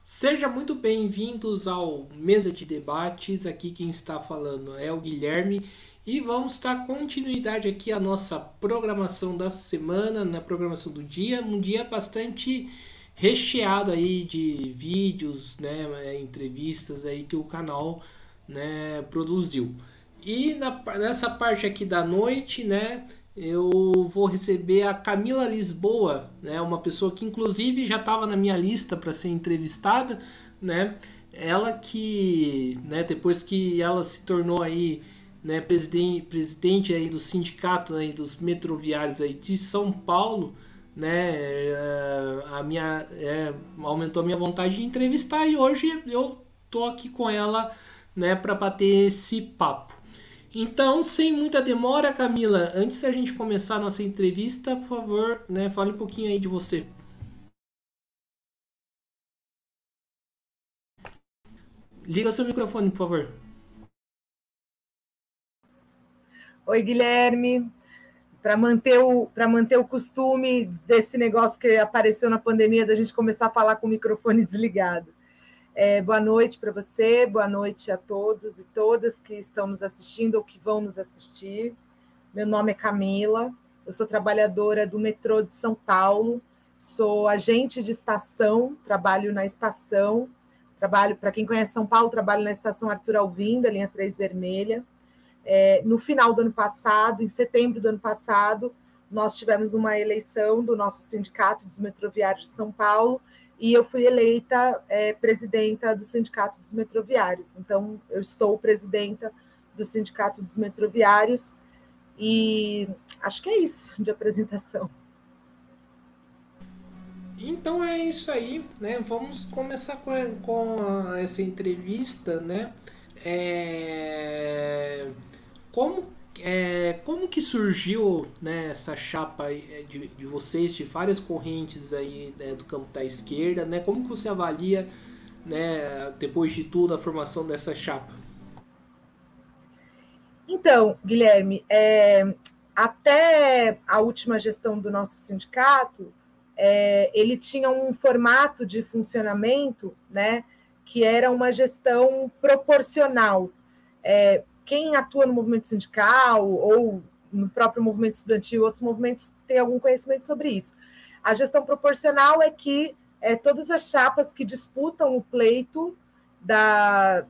Sejam muito bem-vindos ao Mesa de Debates. Aqui quem está falando é o Guilherme e vamos dar continuidade aqui à nossa programação da semana, na programação do dia, um dia bastante recheado aí de vídeos, né, entrevistas aí que o canal, né, produziu. E nessa parte aqui da noite, né, eu vou receber a Camila Lisboa, né, uma pessoa que inclusive já estava na minha lista para ser entrevistada, né? Ela que, né, depois que ela se tornou aí, né, presidente aí do sindicato aí dos metroviários aí de São Paulo, né, aumentou a minha vontade de entrevistar e hoje eu tô aqui com ela, né, para bater esse papo. Então, sem muita demora, Camila, antes da gente começar a nossa entrevista, por favor, né, fale um pouquinho aí de você. Liga seu microfone, por favor. Oi, Guilherme. Para manter o costume desse negócio que apareceu na pandemia, da gente começar a falar com o microfone desligado. Boa noite para você, boa noite a todos e todas que estão nos assistindo ou que vão nos assistir. Meu nome é Camila, eu sou trabalhadora do metrô de São Paulo, sou agente de estação, trabalho na estação, para quem conhece São Paulo, trabalho na estação Arthur Alvim, da linha 3 vermelha. No final do ano passado, em setembro do ano passado, nós tivemos uma eleição do nosso sindicato dos metroviários de São Paulo e eu fui eleita presidenta do sindicato dos metroviários. Então, eu estou presidenta do sindicato dos metroviários e acho que é isso de apresentação. Então é isso aí, né? Vamos começar com essa entrevista, né? É, como, como que surgiu, né, essa chapa aí, de vocês, de várias correntes aí, né, do campo da esquerda, né? Como que você avalia, né, depois de tudo, a formação dessa chapa? Então, Guilherme, até a última gestão do nosso sindicato, ele tinha um formato de funcionamento, né, que era uma gestão proporcional. Quem atua no movimento sindical ou no próprio movimento estudantil, outros movimentos têm algum conhecimento sobre isso. A gestão proporcional é que todas as chapas que disputam o pleito da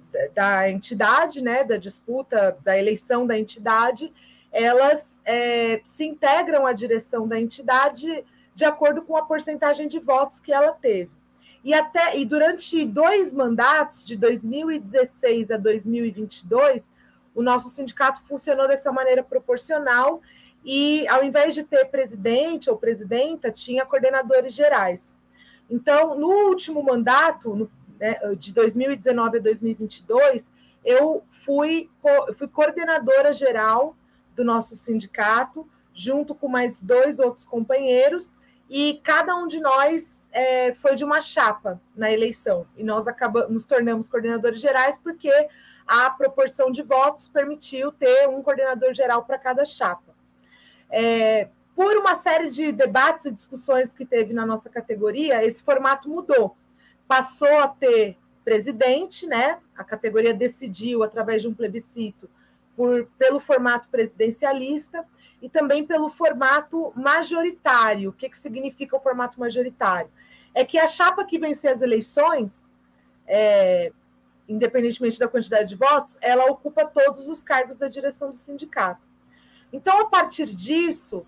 entidade, né, da disputa, da eleição da entidade, elas se integram à direção da entidade de acordo com a porcentagem de votos que ela teve. E durante 2 mandatos, de 2016 a 2022, o nosso sindicato funcionou dessa maneira proporcional e, ao invés de ter presidente ou presidenta, tinha coordenadores gerais. Então, no último mandato, de 2019 a 2022, eu fui coordenadora geral do nosso sindicato, junto com mais 2 outros companheiros, e cada um de nós foi de uma chapa na eleição. E nós nos tornamos coordenadores gerais porque a proporção de votos permitiu ter um coordenador geral para cada chapa. Por uma série de debates e discussões que teve na nossa categoria, esse formato mudou. Passou a ter presidente, né? A categoria decidiu, através de um plebiscito, pelo formato presidencialista e também pelo formato majoritário. O que significa o formato majoritário? É que a chapa que vencer as eleições, independentemente da quantidade de votos, ela ocupa todos os cargos da direção do sindicato. Então, a partir disso,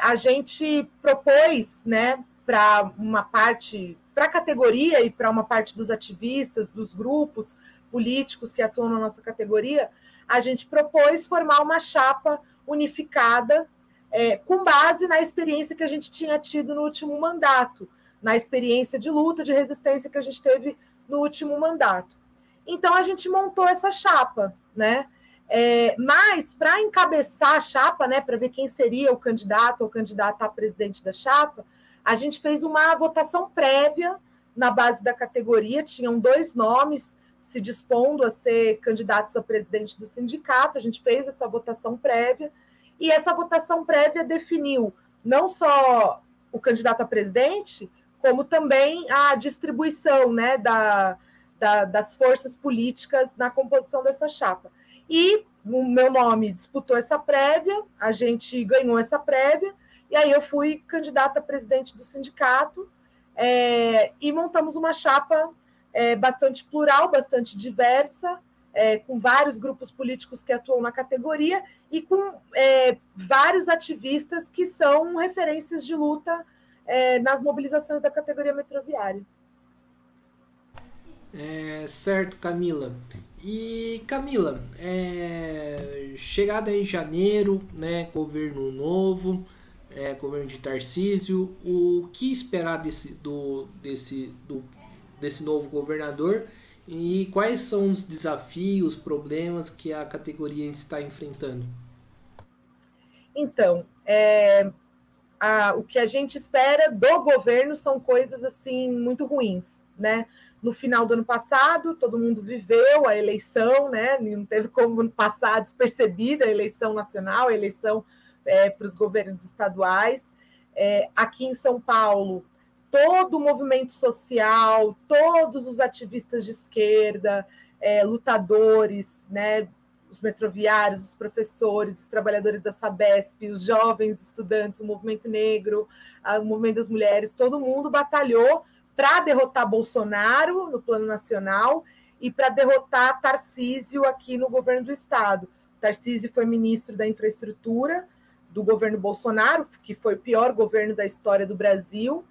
a gente propôs, né, para uma parte, para a categoria e para uma parte dos ativistas, dos grupos políticos que atuam na nossa categoria, a gente propôs formar uma chapa unificada com base na experiência que a gente tinha tido no último mandato, na experiência de luta, de resistência que a gente teve no último mandato. Então, a gente montou essa chapa, né? Mas, para encabeçar a chapa, né, para ver quem seria o candidato ou candidata a presidente da chapa, a gente fez uma votação prévia na base da categoria, tinham 2 nomes se dispondo a ser candidatos a presidente do sindicato, a gente fez essa votação prévia, e essa votação prévia definiu não só o candidato a presidente, como também a distribuição, né, das forças políticas na composição dessa chapa. E o meu nome disputou essa prévia, a gente ganhou essa prévia, e aí eu fui candidata a presidente do sindicato, e montamos uma chapa bastante plural, bastante diversa, com vários grupos políticos que atuam na categoria e com vários ativistas que são referências de luta nas mobilizações da categoria metroviária. Certo, Camila. E Camila, chegada em janeiro, né, governo novo, governo de Tarcísio, o que esperar desse novo governador e quais são os desafios, problemas que a categoria está enfrentando? Então, o que a gente espera do governo são coisas assim muito ruins, né? No final do ano passado, todo mundo viveu a eleição, né? Não teve como passar despercebida a eleição nacional, a eleição para os governos estaduais. Aqui em São Paulo, todo o movimento social, todos os ativistas de esquerda, lutadores, né? Os metroviários, os professores, os trabalhadores da Sabesp, os jovens estudantes, o movimento negro, o movimento das mulheres, todo mundo batalhou para derrotar Bolsonaro no plano nacional e para derrotar Tarcísio aqui no governo do estado. Tarcísio foi ministro da infraestrutura do governo Bolsonaro, que foi o pior governo da história do Brasil.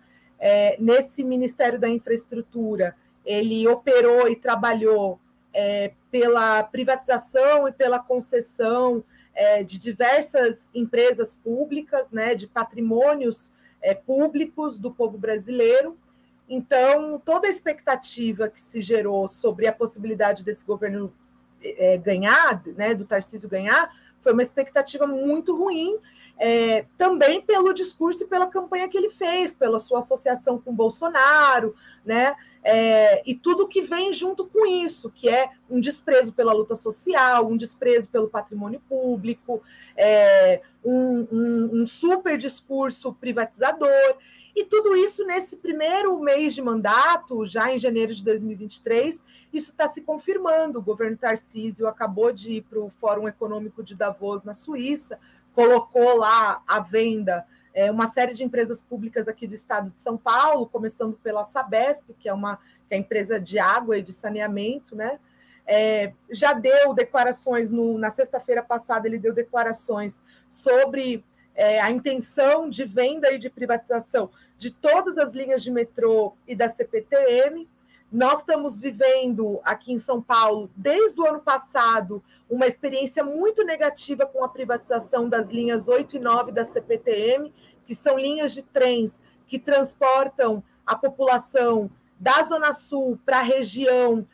Nesse Ministério da Infraestrutura, ele operou e trabalhou pela privatização e pela concessão de diversas empresas públicas, né, de patrimônios públicos do povo brasileiro. Então, toda a expectativa que se gerou sobre a possibilidade desse governo ganhar, né, do Tarcísio ganhar, foi uma expectativa muito ruim, também pelo discurso e pela campanha que ele fez, pela sua associação com Bolsonaro, né, e tudo que vem junto com isso, que é um desprezo pela luta social, um desprezo pelo patrimônio público, um super discurso privatizador. E tudo isso nesse primeiro mês de mandato, já em janeiro de 2023, isso está se confirmando. O governo Tarcísio acabou de ir para o Fórum Econômico de Davos, na Suíça, colocou lá à venda uma série de empresas públicas aqui do estado de São Paulo, começando pela Sabesp, que é a empresa de água e de saneamento, né? Já deu declarações, na sexta-feira passada, ele deu declarações sobre a intenção de venda e de privatização de todas as linhas de metrô e da CPTM. Nós estamos vivendo aqui em São Paulo, desde o ano passado, uma experiência muito negativa com a privatização das linhas 8 e 9 da CPTM, que são linhas de trens que transportam a população da Zona Sul para a região,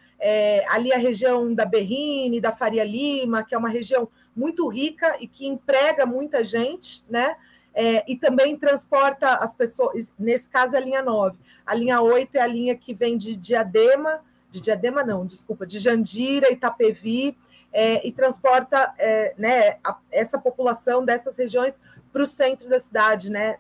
ali a região da Berrini, da Faria Lima, que é uma região muito rica e que emprega muita gente, né? E também transporta as pessoas, nesse caso é a linha 9. A linha 8 é a linha que vem de Jandira, Itapevi, e transporta essa população dessas regiões para o centro da cidade, né?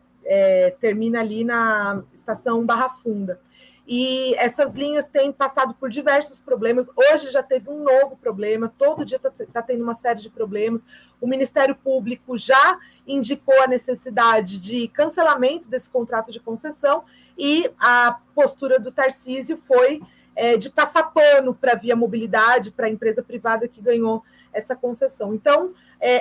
Termina ali na estação Barra Funda. E essas linhas têm passado por diversos problemas. Hoje já teve um novo problema, todo dia está tendo uma série de problemas. O Ministério Público já indicou a necessidade de cancelamento desse contrato de concessão e a postura do Tarcísio foi de passar pano para a Via Mobilidade, para a empresa privada que ganhou essa concessão. Então,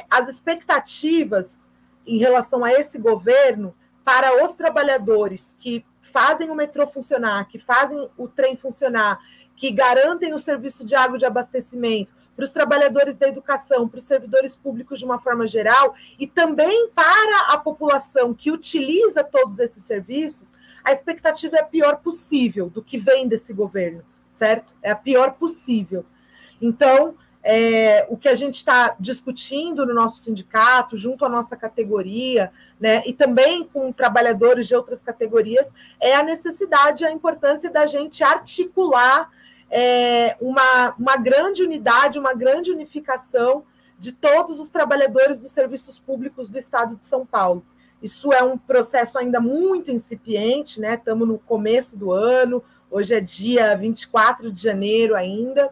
as expectativas em relação a esse governo para os trabalhadores que fazem o metrô funcionar, que fazem o trem funcionar, que garantem o serviço de água e de abastecimento para os trabalhadores da educação, para os servidores públicos de uma forma geral, e também para a população que utiliza todos esses serviços, a expectativa é a pior possível do que vem desse governo, certo? É a pior possível. Então, o que a gente está discutindo no nosso sindicato, junto à nossa categoria, né, e também com trabalhadores de outras categorias, é a necessidade e a importância da gente articular uma grande unidade, uma grande unificação de todos os trabalhadores dos serviços públicos do estado de São Paulo. Isso é um processo ainda muito incipiente, né? Estamos no começo do ano, hoje é dia 24 de janeiro ainda,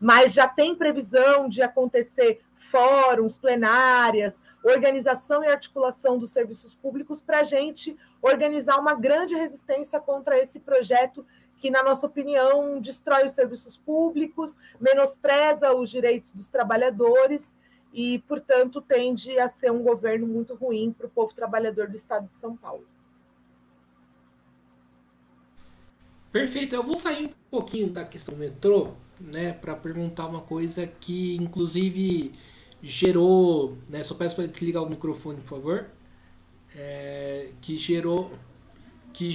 mas já tem previsão de acontecer fóruns, plenárias, organização e articulação dos serviços públicos para a gente organizar uma grande resistência contra esse projeto que, na nossa opinião, destrói os serviços públicos, menospreza os direitos dos trabalhadores e, portanto, tende a ser um governo muito ruim para o povo trabalhador do estado de São Paulo. Perfeito, eu vou sair um pouquinho da questão do metrô, né, para perguntar uma coisa que, inclusive, gerou, né, só peço para desligar o microfone, por favor, que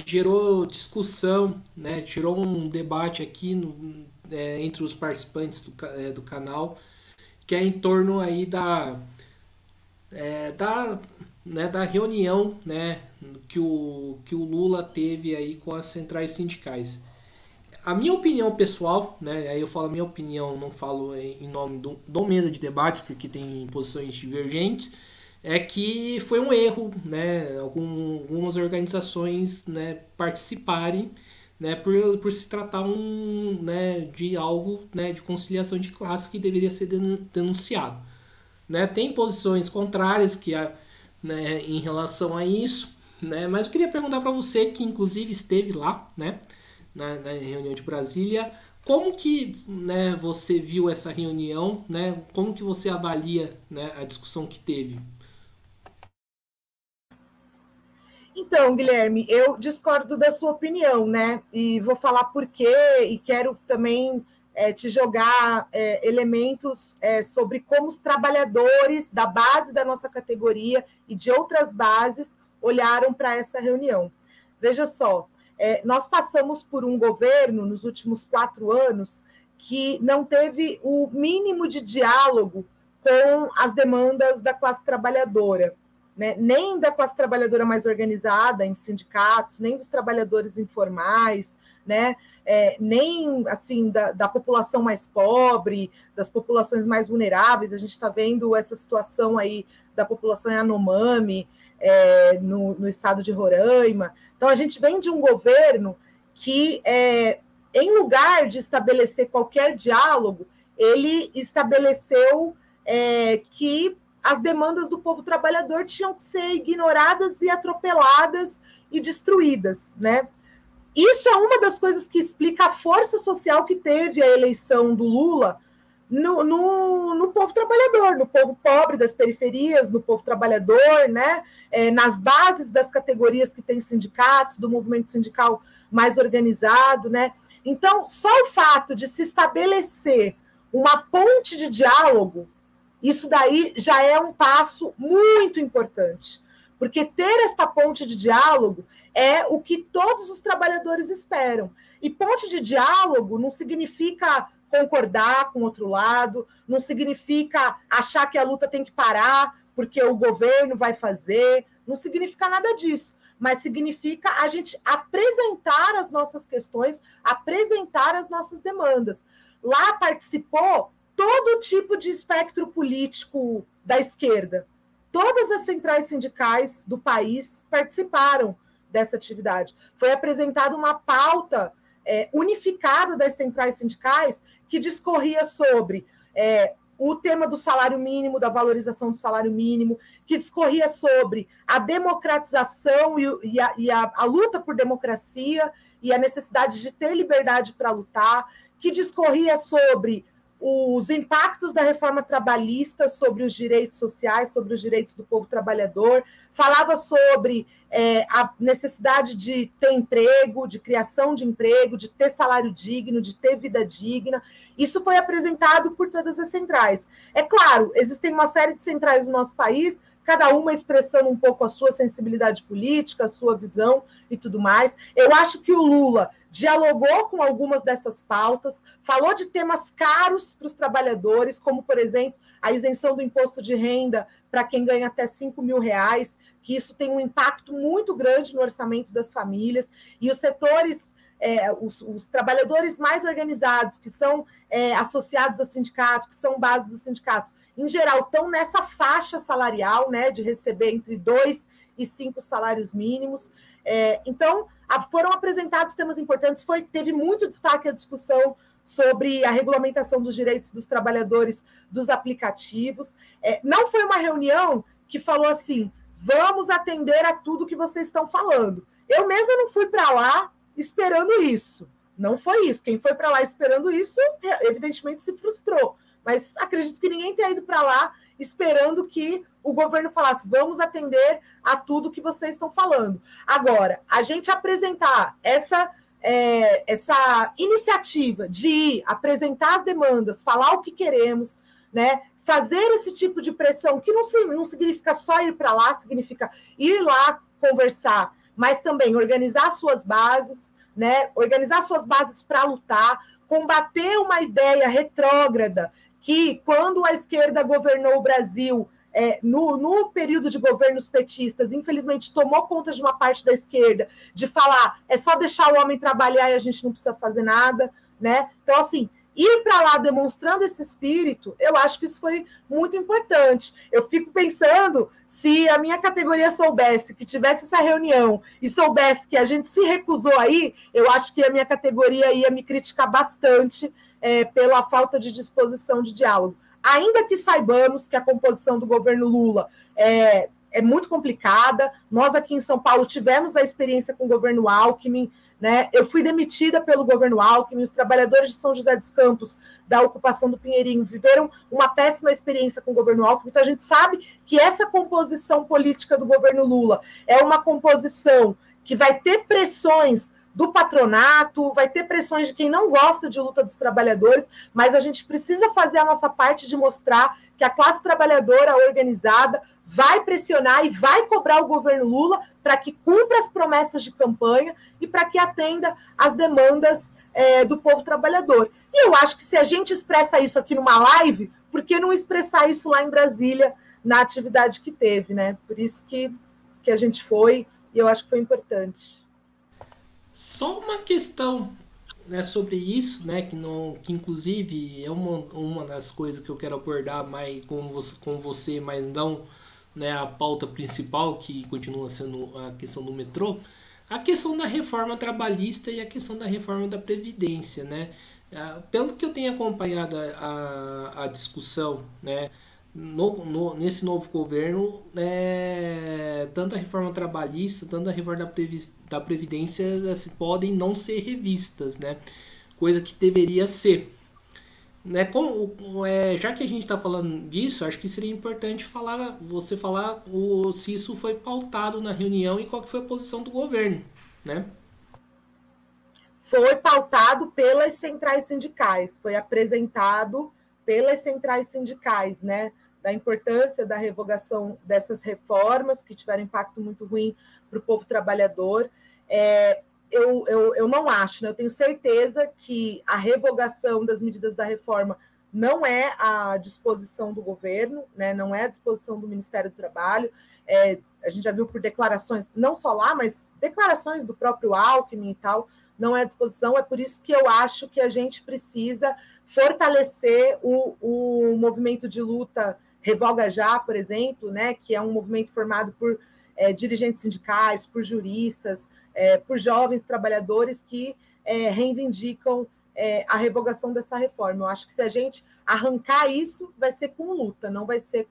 gerou discussão, né, gerou um debate aqui entre os participantes do canal, que é em torno aí da reunião, né, que o Lula teve aí com as centrais sindicais. A minha opinião pessoal, né, aí eu falo a minha opinião, não falo em nome do mesa de debates, porque tem posições divergentes, é que foi um erro, né, algumas organizações, né, participarem, né, por se tratar né, de algo, né, de conciliação de classe que deveria ser denunciado. Né? Tem posições contrárias né, em relação a isso, né, mas eu queria perguntar para você, que inclusive esteve lá, né, na reunião de Brasília, como que, né, você viu essa reunião, né, como que você avalia, né, a discussão que teve? Então, Guilherme, eu discordo da sua opinião, né? E vou falar por quê, e quero também te jogar elementos sobre como os trabalhadores da base da nossa categoria e de outras bases olharam para essa reunião. Veja só, nós passamos por um governo nos últimos 4 anos que não teve o mínimo de diálogo com as demandas da classe trabalhadora. Né? Nem da classe trabalhadora mais organizada em sindicatos, nem dos trabalhadores informais, né? Nem assim da população mais pobre, das populações mais vulneráveis. A gente está vendo essa situação aí da população Yanomami no estado de Roraima. Então, a gente vem de um governo que, em lugar de estabelecer qualquer diálogo, ele estabeleceu que as demandas do povo trabalhador tinham que ser ignoradas e atropeladas e destruídas, né? Isso é uma das coisas que explica a força social que teve a eleição do Lula no povo trabalhador, no povo pobre das periferias, no povo trabalhador, né? Nas bases das categorias que têm sindicatos, do movimento sindical mais organizado, né? Então, só o fato de se estabelecer uma ponte de diálogo, isso daí já é um passo muito importante, porque ter esta ponte de diálogo é o que todos os trabalhadores esperam. E ponte de diálogo não significa concordar com o outro lado, não significa achar que a luta tem que parar porque o governo vai fazer, não significa nada disso, mas significa a gente apresentar as nossas questões, apresentar as nossas demandas. Lá participou todo tipo de espectro político da esquerda. Todas as centrais sindicais do país participaram dessa atividade. Foi apresentada uma pauta unificada das centrais sindicais que discorria sobre o tema do salário mínimo, da valorização do salário mínimo, que discorria sobre a democratização e a luta por democracia e a necessidade de ter liberdade para lutar, que discorria sobre os impactos da reforma trabalhista sobre os direitos sociais, sobre os direitos do povo trabalhador, falava sobre a necessidade de ter emprego, de criação de emprego, de ter salário digno, de ter vida digna. Isso foi apresentado por todas as centrais. É claro, existem uma série de centrais no nosso país, cada uma expressando um pouco a sua sensibilidade política, a sua visão e tudo mais. Eu acho que o Lula dialogou com algumas dessas pautas, falou de temas caros para os trabalhadores, como, por exemplo, a isenção do imposto de renda para quem ganha até R$5.000, que isso tem um impacto muito grande no orçamento das famílias, e os setores os trabalhadores mais organizados, que são associados a sindicato, que são base dos sindicatos, em geral, estão nessa faixa salarial, né, de receber entre 2 e 5 salários mínimos. Então, foram apresentados temas importantes, teve muito destaque a discussão sobre a regulamentação dos direitos dos trabalhadores dos aplicativos. Não foi uma reunião que falou assim, vamos atender a tudo que vocês estão falando. Eu mesma não fui para lá esperando isso. Não foi isso. Quem foi para lá esperando isso, evidentemente, se frustrou. Mas acredito que ninguém tenha ido para lá esperando que o governo falasse, vamos atender a tudo que vocês estão falando. Agora, a gente apresentar essa iniciativa de ir apresentar as demandas, falar o que queremos, né, fazer esse tipo de pressão, que não significa só ir para lá, significa ir lá conversar, mas também organizar suas bases, né, organizar suas bases para lutar, combater uma ideia retrógrada que, quando a esquerda governou o Brasil, no período de governos petistas, infelizmente tomou conta de uma parte da esquerda, de falar, é só deixar o homem trabalhar e a gente não precisa fazer nada, né? Então, assim, ir para lá demonstrando esse espírito, eu acho que isso foi muito importante. Eu fico pensando, se a minha categoria soubesse que tivesse essa reunião e soubesse que a gente se recusou aí, eu acho que a minha categoria ia me criticar bastante pela falta de disposição de diálogo. Ainda que saibamos que a composição do governo Lula é muito complicada, nós aqui em São Paulo tivemos a experiência com o governo Alckmin, né? Eu fui demitida pelo governo Alckmin, os trabalhadores de São José dos Campos, da ocupação do Pinheirinho, viveram uma péssima experiência com o governo Alckmin, então a gente sabe que essa composição política do governo Lula é uma composição que vai ter pressões do patronato, vai ter pressões de quem não gosta de luta dos trabalhadores, mas a gente precisa fazer a nossa parte de mostrar que a classe trabalhadora organizada vai pressionar e vai cobrar o governo Lula para que cumpra as promessas de campanha e para que atenda às demandas do povo trabalhador. E eu acho que se a gente expressa isso aqui numa live, por que não expressar isso lá em Brasília, na atividade que teve, né? Por isso que a gente foi, e eu acho que foi importante. Só uma questão, né, sobre isso, né, que inclusive é uma das coisas que eu quero abordar mais com você, mas não, né, a pauta principal, que continua sendo a questão do metrô, a questão da reforma trabalhista e a questão da reforma da Previdência, né? Pelo que eu tenho acompanhado a discussão, né, nesse novo governo, tanto a reforma trabalhista, tanto a reforma da Previdência podem não ser revistas, né? Coisa que deveria ser. Né? Já que a gente está falando disso, acho que seria importante você falar se isso foi pautado na reunião e qual que foi a posição do governo, né? Foi pautado pelas centrais sindicais, foi apresentado pelas centrais sindicais, né, da importância da revogação dessas reformas que tiveram impacto muito ruim para o povo trabalhador. Eu não acho, né, eu tenho certeza que a revogação das medidas da reforma não é a disposição do governo, né, não é a disposição do Ministério do Trabalho. A gente já viu por declarações, não só lá, mas declarações do próprio Alckmin e tal, não é a disposição. É por isso que eu acho que a gente precisa fortalecer o movimento de luta Revoga Já, por exemplo, né, que é um movimento formado por dirigentes sindicais, por juristas, por jovens trabalhadores que reivindicam a revogação dessa reforma. Eu acho que se a gente arrancar isso, vai ser com luta, não vai ser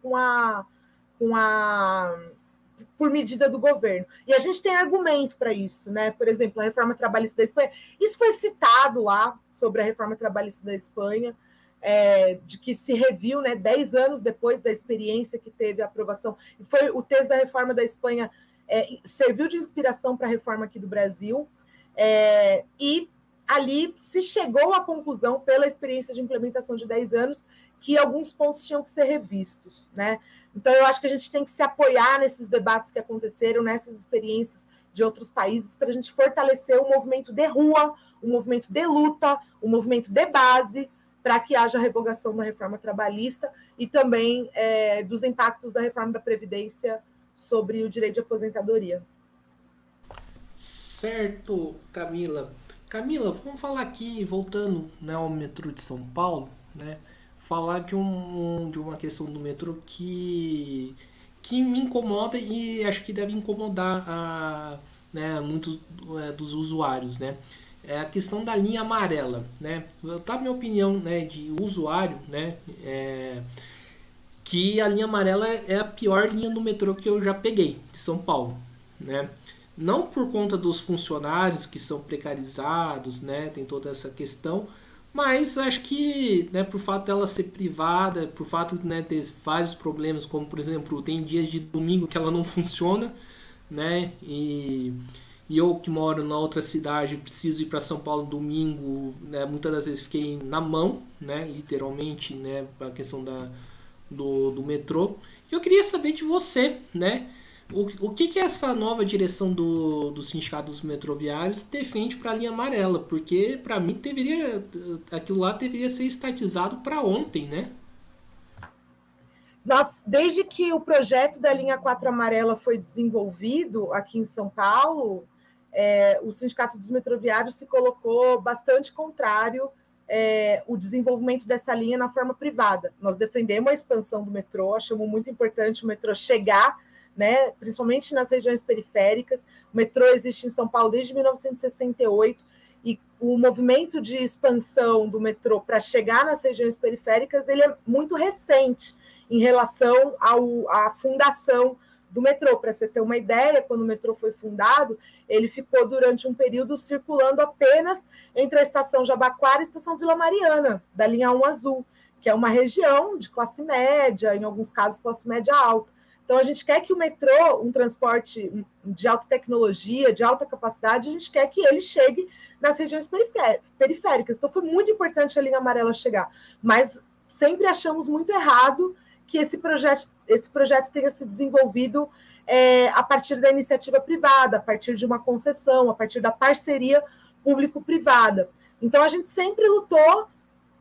por medida do governo. E a gente tem argumento para isso, né? Por exemplo, a reforma trabalhista da Espanha. Isso foi citado lá sobre a reforma trabalhista da Espanha, de que se reviu, né, 10 anos depois da experiência que teve a aprovação. Foi o texto da reforma da Espanha serviu de inspiração para a reforma aqui do Brasil, e ali se chegou à conclusão, pela experiência de implementação de 10 anos, que alguns pontos tinham que ser revistos, né? Então, eu acho que a gente tem que se apoiar nesses debates que aconteceram, nessas experiências de outros países, para a gente fortalecer o movimento de rua, o movimento de luta, o movimento de base, para que haja revogação da reforma trabalhista e também dos impactos da reforma da Previdência sobre o direito de aposentadoria. Certo, Camila. Camila, vamos falar aqui, voltando, né, ao metrô de São Paulo, né? Falar de uma questão do metrô que me incomoda e acho que deve incomodar né, muitos dos usuários, né? É a questão da linha amarela, né? Tá a minha opinião, né, de usuário, né? Que a linha amarela é a pior linha do metrô que eu já peguei de São Paulo, né? Não por conta dos funcionários que são precarizados, né? Tem toda essa questão, mas acho que, né, por fato dela ser privada, por fato de, né, ter vários problemas, como por exemplo, tem dias de domingo que ela não funciona, né? E eu que moro na outra cidade, preciso ir para São Paulo domingo, né? Muitas das vezes fiquei na mão, né? Literalmente, né? A questão do metrô. E eu queria saber de você, né? O que essa nova direção do Sindicato dos Metroviários defende para a linha amarela? Porque para mim aquilo lá deveria ser estatizado para ontem, né? Desde que o projeto da linha 4 amarela foi desenvolvido aqui em São Paulo, o Sindicato dos Metroviários se colocou bastante contrário o desenvolvimento dessa linha na forma privada. Nós defendemos a expansão do metrô, achamos muito importante o metrô chegar, né, principalmente nas regiões periféricas. O metrô existe em São Paulo desde 1968 e o movimento de expansão do metrô para chegar nas regiões periféricas ele é muito recente em relação à fundação do metrô. Para você ter uma ideia, quando o metrô foi fundado, ele ficou durante um período circulando apenas entre a estação Jabaquara e a estação Vila Mariana, da linha 1 azul, que é uma região de classe média, em alguns casos classe média alta. Então, a gente quer que o metrô, um transporte de alta tecnologia, de alta capacidade, a gente quer que ele chegue nas regiões periféricas. Então, foi muito importante a linha amarela chegar, mas sempre achamos muito errado que esse projeto tenha se desenvolvido a partir da iniciativa privada, a partir de uma concessão, a partir da parceria público-privada. Então, a gente sempre lutou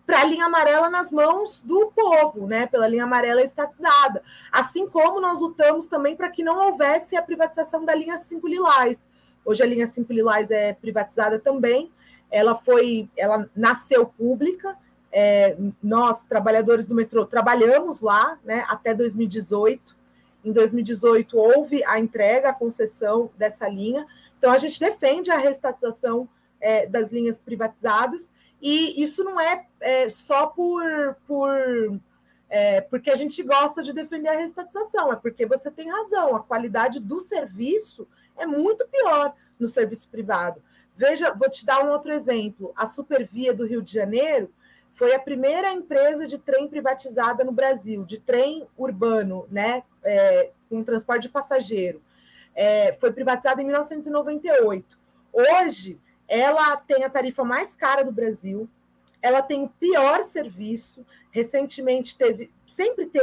para a linha amarela nas mãos do povo, né? Pela linha amarela estatizada. Assim como nós lutamos também para que não houvesse a privatização da linha 5 Lilás. Hoje a linha 5 Lilás é privatizada também. Ela nasceu pública. Nós, trabalhadores do metrô, trabalhamos lá, né, até 2018. Em 2018 houve a entrega, a concessão dessa linha. Então a gente defende a reestatização das linhas privatizadas. E isso não é só porque a gente gosta de defender a reestatização, é porque você tem razão, a qualidade do serviço é muito pior no serviço privado. Veja, vou te dar um outro exemplo. A Supervia do Rio de Janeiro foi a primeira empresa de trem privatizada no Brasil, de trem urbano, né, com transporte de passageiro. Foi privatizada em 1998. Hoje, ela tem a tarifa mais cara do Brasil, ela tem o pior serviço. Recentemente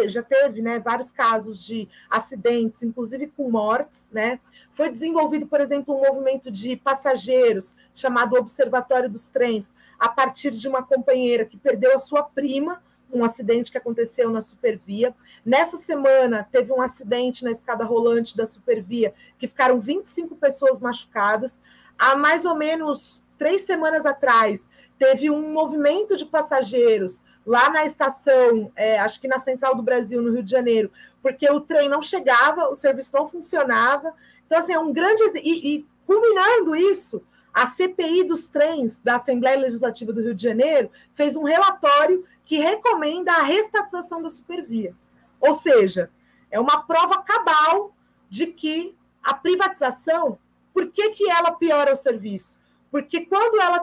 já teve, né, vários casos de acidentes, inclusive com mortes, né? Foi desenvolvido, por exemplo, um movimento de passageiros chamado Observatório dos Trens, a partir de uma companheira que perdeu a sua prima num acidente que aconteceu na Supervia. Nessa semana, teve um acidente na escada rolante da Supervia, que ficaram 25 pessoas machucadas. Há mais ou menos 3 semanas atrás, teve um movimento de passageiros lá na estação, acho que na Central do Brasil, no Rio de Janeiro, porque o trem não chegava, o serviço não funcionava. Então, assim, é um grande... E culminando isso, a CPI dos trens da Assembleia Legislativa do Rio de Janeiro fez um relatório que recomenda a reestatização da Supervia. Ou seja, é uma prova cabal de que a privatização... Por que ela piora o serviço? Porque quando ela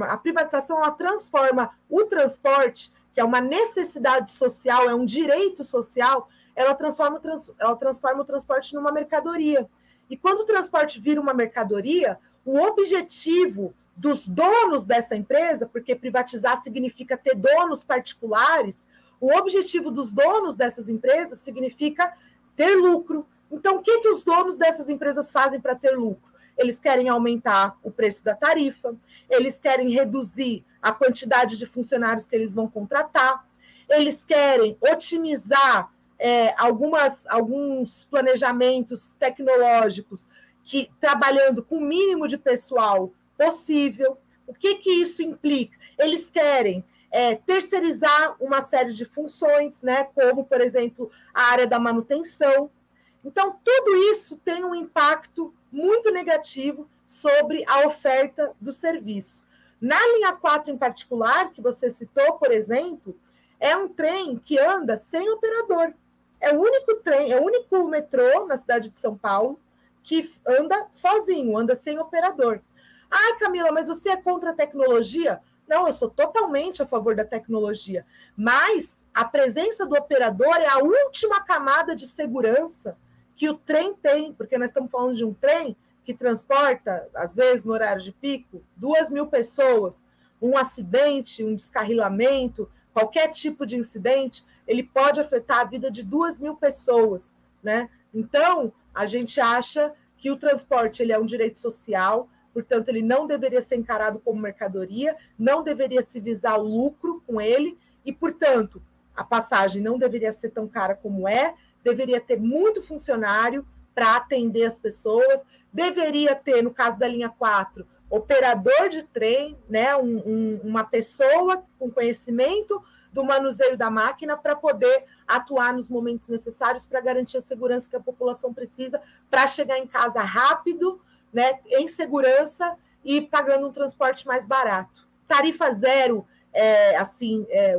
a privatização, ela transforma o transporte, que é uma necessidade social, é um direito social, ela transforma o transporte numa mercadoria. E quando o transporte vira uma mercadoria, o objetivo dos donos dessa empresa, porque privatizar significa ter donos particulares, o objetivo dos donos dessas empresas significa ter lucro. Então, o que os donos dessas empresas fazem para ter lucro? Eles querem aumentar o preço da tarifa, eles querem reduzir a quantidade de funcionários que eles vão contratar, eles querem otimizar alguns planejamentos tecnológicos que trabalhando com o mínimo de pessoal possível. O que isso implica? Eles querem terceirizar uma série de funções, né, como, por exemplo, a área da manutenção. Então, tudo isso tem um impacto muito negativo sobre a oferta do serviço. Na linha 4 em particular, que você citou, por exemplo, é um trem que anda sem operador. É o único trem, é o único metrô na cidade de São Paulo que anda sozinho, anda sem operador. Ai, Camila, mas você é contra a tecnologia? Não, eu sou totalmente a favor da tecnologia, mas a presença do operador é a última camada de segurança que o trem tem, porque nós estamos falando de um trem que transporta, às vezes, no horário de pico, 2.000 pessoas. Um acidente, um descarrilamento, qualquer tipo de incidente, ele pode afetar a vida de 2.000 pessoas, né? Então, a gente acha que o transporte ele é um direito social, portanto, ele não deveria ser encarado como mercadoria, não deveria se visar o lucro com ele, e, portanto, a passagem não deveria ser tão cara como é, deveria ter muito funcionário para atender as pessoas, deveria ter, no caso da linha 4, operador de trem, né, uma pessoa com conhecimento do manuseio da máquina para poder atuar nos momentos necessários para garantir a segurança que a população precisa para chegar em casa rápido, né, em segurança e pagando um transporte mais barato. Tarifa zero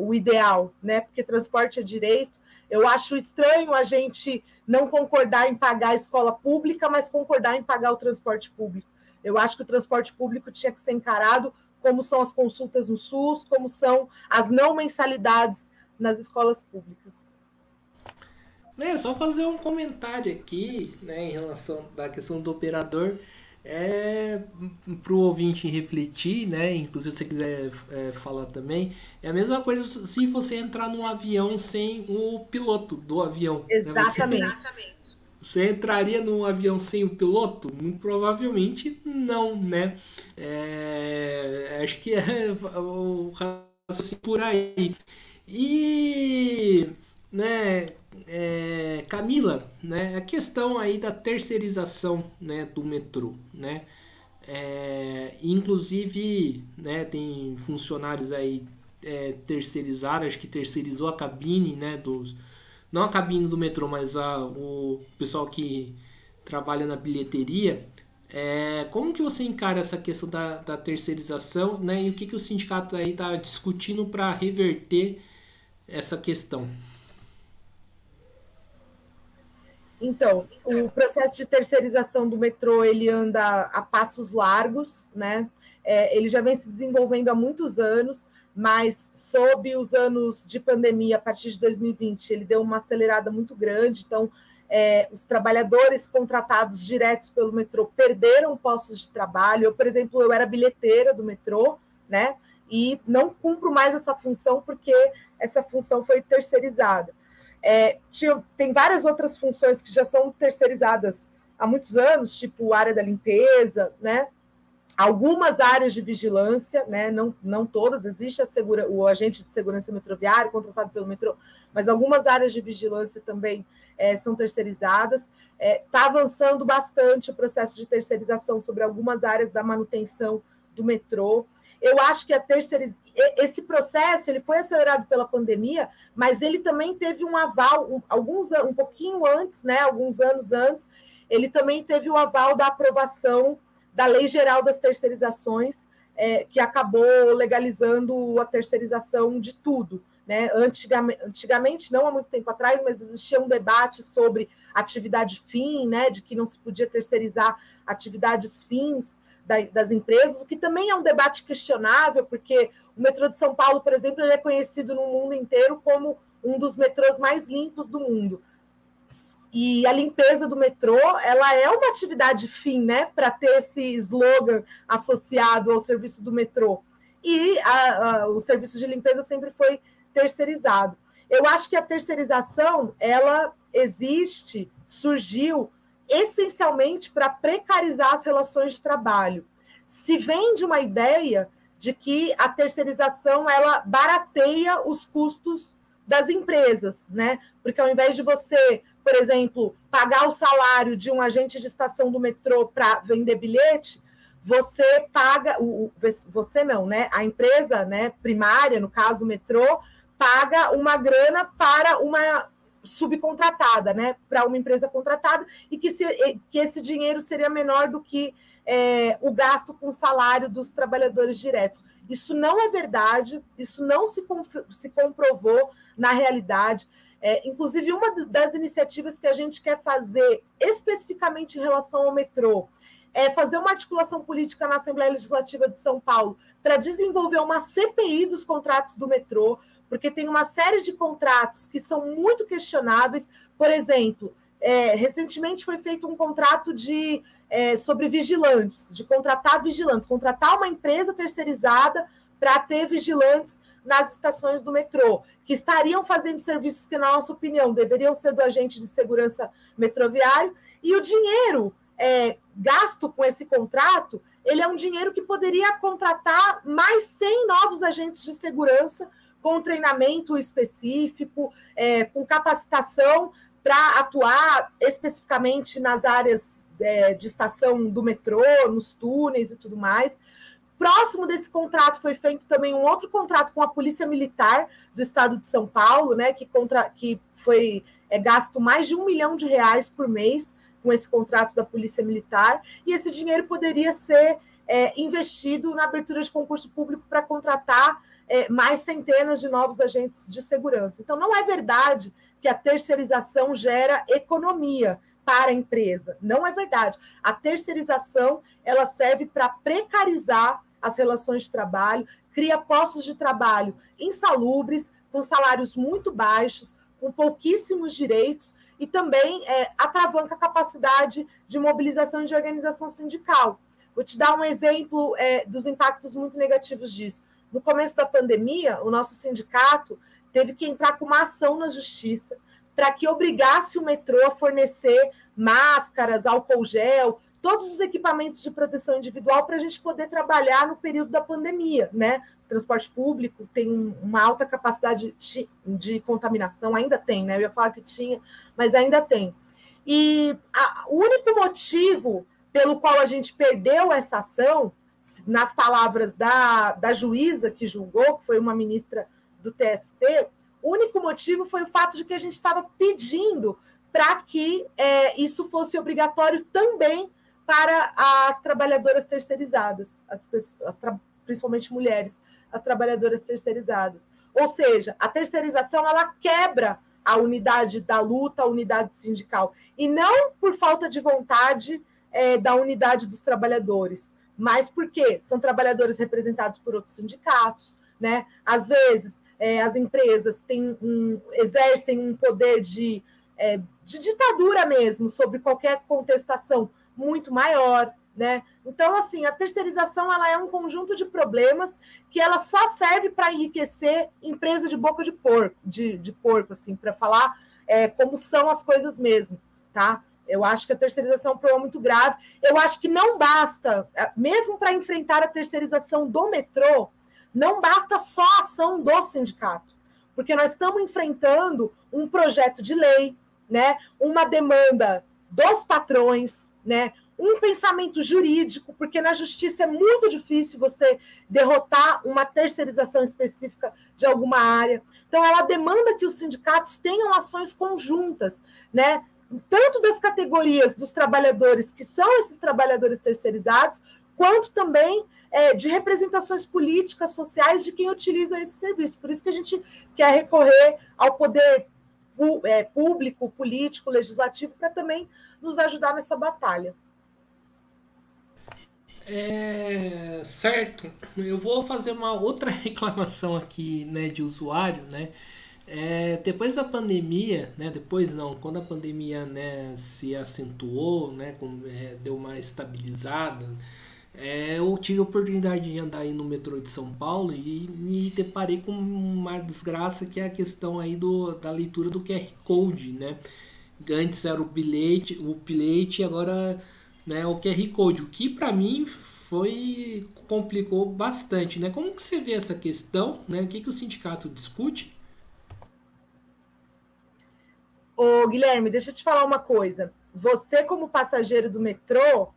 o ideal, né, porque transporte é direito. Eu acho estranho a gente não concordar em pagar a escola pública, mas concordar em pagar o transporte público. Eu acho que o transporte público tinha que ser encarado como são as consultas no SUS, como são as não mensalidades nas escolas públicas. Só fazer um comentário aqui, né, em relação à questão do operador, para o ouvinte refletir, né, inclusive se você quiser falar também, é a mesma coisa se você entrar num avião sem o piloto do avião. Exatamente. Né? Você entraria num avião sem o piloto? Muito provavelmente não, né? Acho que é o raciocínio por aí. E, né, Camila, né, a questão aí da terceirização, né, do metrô, né? Inclusive, né, tem funcionários aí terceirizados, acho que terceirizou a cabine, né, não a cabine do metrô, mas o pessoal que trabalha na bilheteria. Como que você encara essa questão da terceirização, né? E o que o sindicato aí está discutindo para reverter essa questão? Então, o processo de terceirização do metrô ele anda a passos largos, né? Ele já vem se desenvolvendo há muitos anos, mas sob os anos de pandemia, a partir de 2020, ele deu uma acelerada muito grande. Então, os trabalhadores contratados diretos pelo metrô perderam postos de trabalho. Por exemplo, eu era bilheteira do metrô, né? E não cumpro mais essa função porque essa função foi terceirizada. Tem várias outras funções que já são terceirizadas há muitos anos, tipo a área da limpeza, né? Algumas áreas de vigilância, né? Não todas, existe o agente de segurança metroviário contratado pelo metrô, mas algumas áreas de vigilância também são terceirizadas. Está avançando bastante o processo de terceirização sobre algumas áreas da manutenção do metrô. Eu acho que esse processo ele foi acelerado pela pandemia, mas ele também teve um aval, um pouquinho antes, né? Alguns anos antes, ele também teve o aval da aprovação da Lei Geral das Terceirizações, que acabou legalizando a terceirização de tudo. Né? Antigamente, não há muito tempo atrás, mas existia um debate sobre atividade fim, né? De que não se podia terceirizar atividades fins das empresas, o que também é um debate questionável, porque o metrô de São Paulo, por exemplo, ele é conhecido no mundo inteiro como um dos metrôs mais limpos do mundo. E a limpeza do metrô, ela é uma atividade fim, né, para ter esse slogan associado ao serviço do metrô. E o serviço de limpeza sempre foi terceirizado. Eu acho que a terceirização, ela surgiu essencialmente para precarizar as relações de trabalho. Se vende uma ideia de que a terceirização ela barateia os custos das empresas, né? Porque ao invés de você, por exemplo, pagar o salário de um agente de estação do metrô para vender bilhete, você paga, você não, né? A empresa, né, primária, no caso o metrô, paga uma grana para uma subcontratada, né? Para uma empresa contratada, e que esse dinheiro seria menor do que o gasto com o salário dos trabalhadores diretos. Isso não é verdade, isso não se comprovou na realidade. Inclusive, uma das iniciativas que a gente quer fazer especificamente em relação ao metrô é fazer uma articulação política na Assembleia Legislativa de São Paulo para desenvolver uma CPI dos contratos do metrô, porque tem uma série de contratos que são muito questionáveis. Por exemplo, recentemente foi feito um contrato sobre vigilantes, de contratar vigilantes, contratar uma empresa terceirizada para ter vigilantes nas estações do metrô, que estariam fazendo serviços que, na nossa opinião, deveriam ser do agente de segurança metroviário, e o dinheiro gasto com esse contrato, ele é um dinheiro que poderia contratar mais 100 novos agentes de segurança com treinamento específico, com capacitação para atuar especificamente nas áreas de estação do metrô, nos túneis e tudo mais. Próximo desse contrato foi feito também um outro contrato com a Polícia Militar do Estado de São Paulo, né, que foi gasto mais de R$1 milhão por mês com esse contrato da Polícia Militar, e esse dinheiro poderia ser investido na abertura de concurso público para contratar mais centenas de novos agentes de segurança. Então, não é verdade que a terceirização gera economia para a empresa. Não é verdade. A terceirização, ela serve para precarizar as relações de trabalho, cria postos de trabalho insalubres, com salários muito baixos, com pouquíssimos direitos, e também atravanca a capacidade de mobilização e de organização sindical. Vou te dar um exemplo dos impactos muito negativos disso. No começo da pandemia, o nosso sindicato teve que entrar com uma ação na justiça para que obrigasse o metrô a fornecer máscaras, álcool gel, todos os equipamentos de proteção individual para a gente poder trabalhar no período da pandemia, né? O transporte público tem uma alta capacidade de contaminação, ainda tem, né? Eu ia falar que tinha, mas ainda tem. E o único motivo pelo qual a gente perdeu essa ação, nas palavras da juíza que julgou, que foi uma ministra do TST, o único motivo foi o fato de que a gente estava pedindo para que isso fosse obrigatório também para as trabalhadoras terceirizadas, principalmente mulheres, as trabalhadoras terceirizadas. Ou seja, a terceirização, ela quebra a unidade da luta, a unidade sindical, e não por falta de vontade da unidade dos trabalhadores, mas porque são trabalhadores representados por outros sindicatos, né? Às vezes, as empresas exercem um poder de ditadura mesmo sobre qualquer contestação muito maior, né? Então, assim, a terceirização, ela é um conjunto de problemas que ela só serve para enriquecer empresa de boca de porco, assim, para falar como são as coisas mesmo, tá? Eu acho que a terceirização é um problema muito grave. Eu acho que não basta, mesmo para enfrentar a terceirização do metrô, não basta só a ação do sindicato, porque nós estamos enfrentando um projeto de lei, né? Uma demanda dos patrões, né? Um pensamento jurídico, porque na justiça é muito difícil você derrotar uma terceirização específica de alguma área. Então, ela demanda que os sindicatos tenham ações conjuntas, né? Tanto das categorias dos trabalhadores, que são esses trabalhadores terceirizados, quanto também de representações políticas, sociais de quem utiliza esse serviço. Por isso que a gente quer recorrer ao poder público, político, legislativo, para também nos ajudar nessa batalha. Certo. Eu vou fazer uma outra reclamação aqui, né, de usuário, né? Depois da pandemia, né, depois não, quando a pandemia, né, se acentuou, né, deu uma estabilizada, eu tive a oportunidade de andar aí no metrô de São Paulo e me deparei com uma desgraça, que é a questão aí da leitura do QR Code, né? Antes era o bilhete e agora, né, o QR Code, o que para mim complicou bastante, né? Como que você vê essa questão, né? O que o sindicato discute? Ô, Guilherme, deixa eu te falar uma coisa. Você, como passageiro do metrô,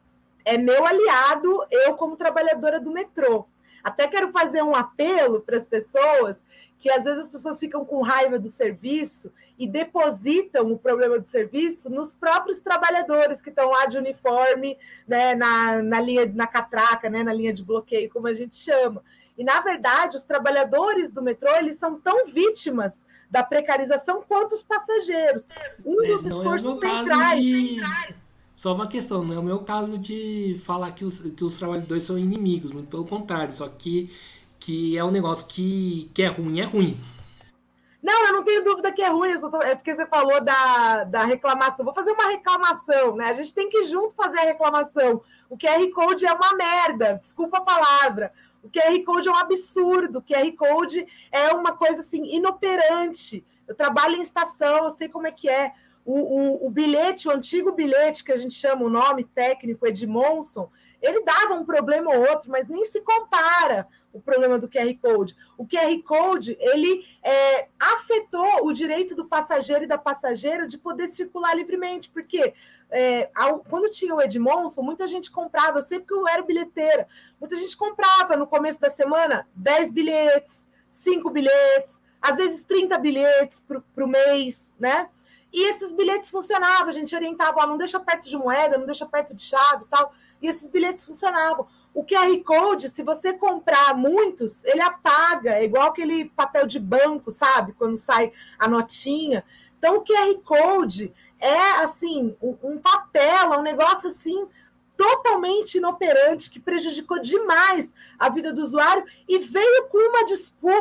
é meu aliado, eu como trabalhadora do metrô. Até quero fazer um apelo para as pessoas, que às vezes as pessoas ficam com raiva do serviço e depositam o problema do serviço nos próprios trabalhadores que estão lá de uniforme, né, na linha, na catraca, né, na linha de bloqueio, como a gente chama. E, na verdade, os trabalhadores do metrô, eles são tão vítimas da precarização quanto os passageiros. Um dos esforços centrais... Só uma questão, não é o meu caso de falar que os trabalhadores são inimigos, muito pelo contrário, só que é um negócio que é ruim, é ruim. Não, eu não tenho dúvida que é ruim, é porque você falou da reclamação. Vou fazer uma reclamação, né? A gente tem que junto fazer a reclamação. O QR Code é uma merda, desculpa a palavra. O QR Code é um absurdo, o QR Code é uma coisa assim, inoperante. Eu trabalho em estação, eu sei como é que é. O bilhete, o antigo bilhete, que a gente chama o nome técnico Edmondson, ele dava um problema ou outro, mas nem se compara o problema do QR Code. O QR Code, ele afetou o direito do passageiro e da passageira de poder circular livremente, porque quando tinha o Edmondson, muita gente comprava, eu sei porque eu era bilheteira, muita gente comprava no começo da semana 10 bilhetes, 5 bilhetes, às vezes 30 bilhetes para o mês, né? E esses bilhetes funcionavam, a gente orientava, não deixa perto de moeda, não deixa perto de chave e tal, e esses bilhetes funcionavam. O QR Code, se você comprar muitos, ele apaga, é igual aquele papel de banco, sabe? Quando sai a notinha. Então, o QR Code é, assim, um papel, é um negócio, assim, totalmente inoperante, que prejudicou demais a vida do usuário e veio com uma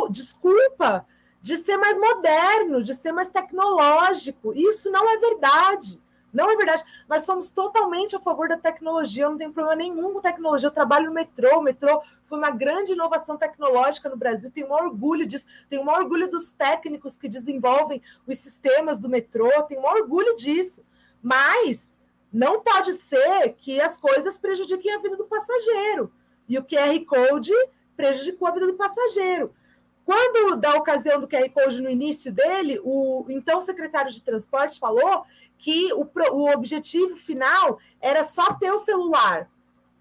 desculpa de ser mais moderno, de ser mais tecnológico. Isso não é verdade. Não é verdade. Nós somos totalmente a favor da tecnologia, eu não tenho problema nenhum com tecnologia. Eu trabalho no metrô, o metrô foi uma grande inovação tecnológica no Brasil, tenho um orgulho disso, tenho um orgulho dos técnicos que desenvolvem os sistemas do metrô, tenho um orgulho disso. Mas não pode ser que as coisas prejudiquem a vida do passageiro. E o QR Code prejudicou a vida do passageiro. Quando, da ocasião do QR Code no início dele, o então secretário de Transportes falou que o objetivo final era só ter o celular.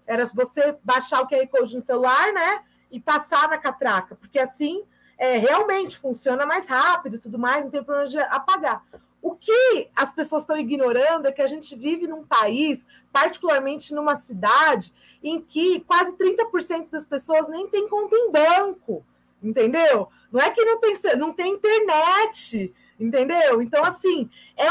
Era você baixar o QR Code no celular, né? E passar na catraca, porque assim realmente funciona mais rápido e tudo mais, não tem problema de apagar. O que as pessoas estão ignorando é que a gente vive num país, particularmente numa cidade, em que quase 30% das pessoas nem tem conta em banco. Entendeu? Não é que não tem internet, entendeu? Então, assim, é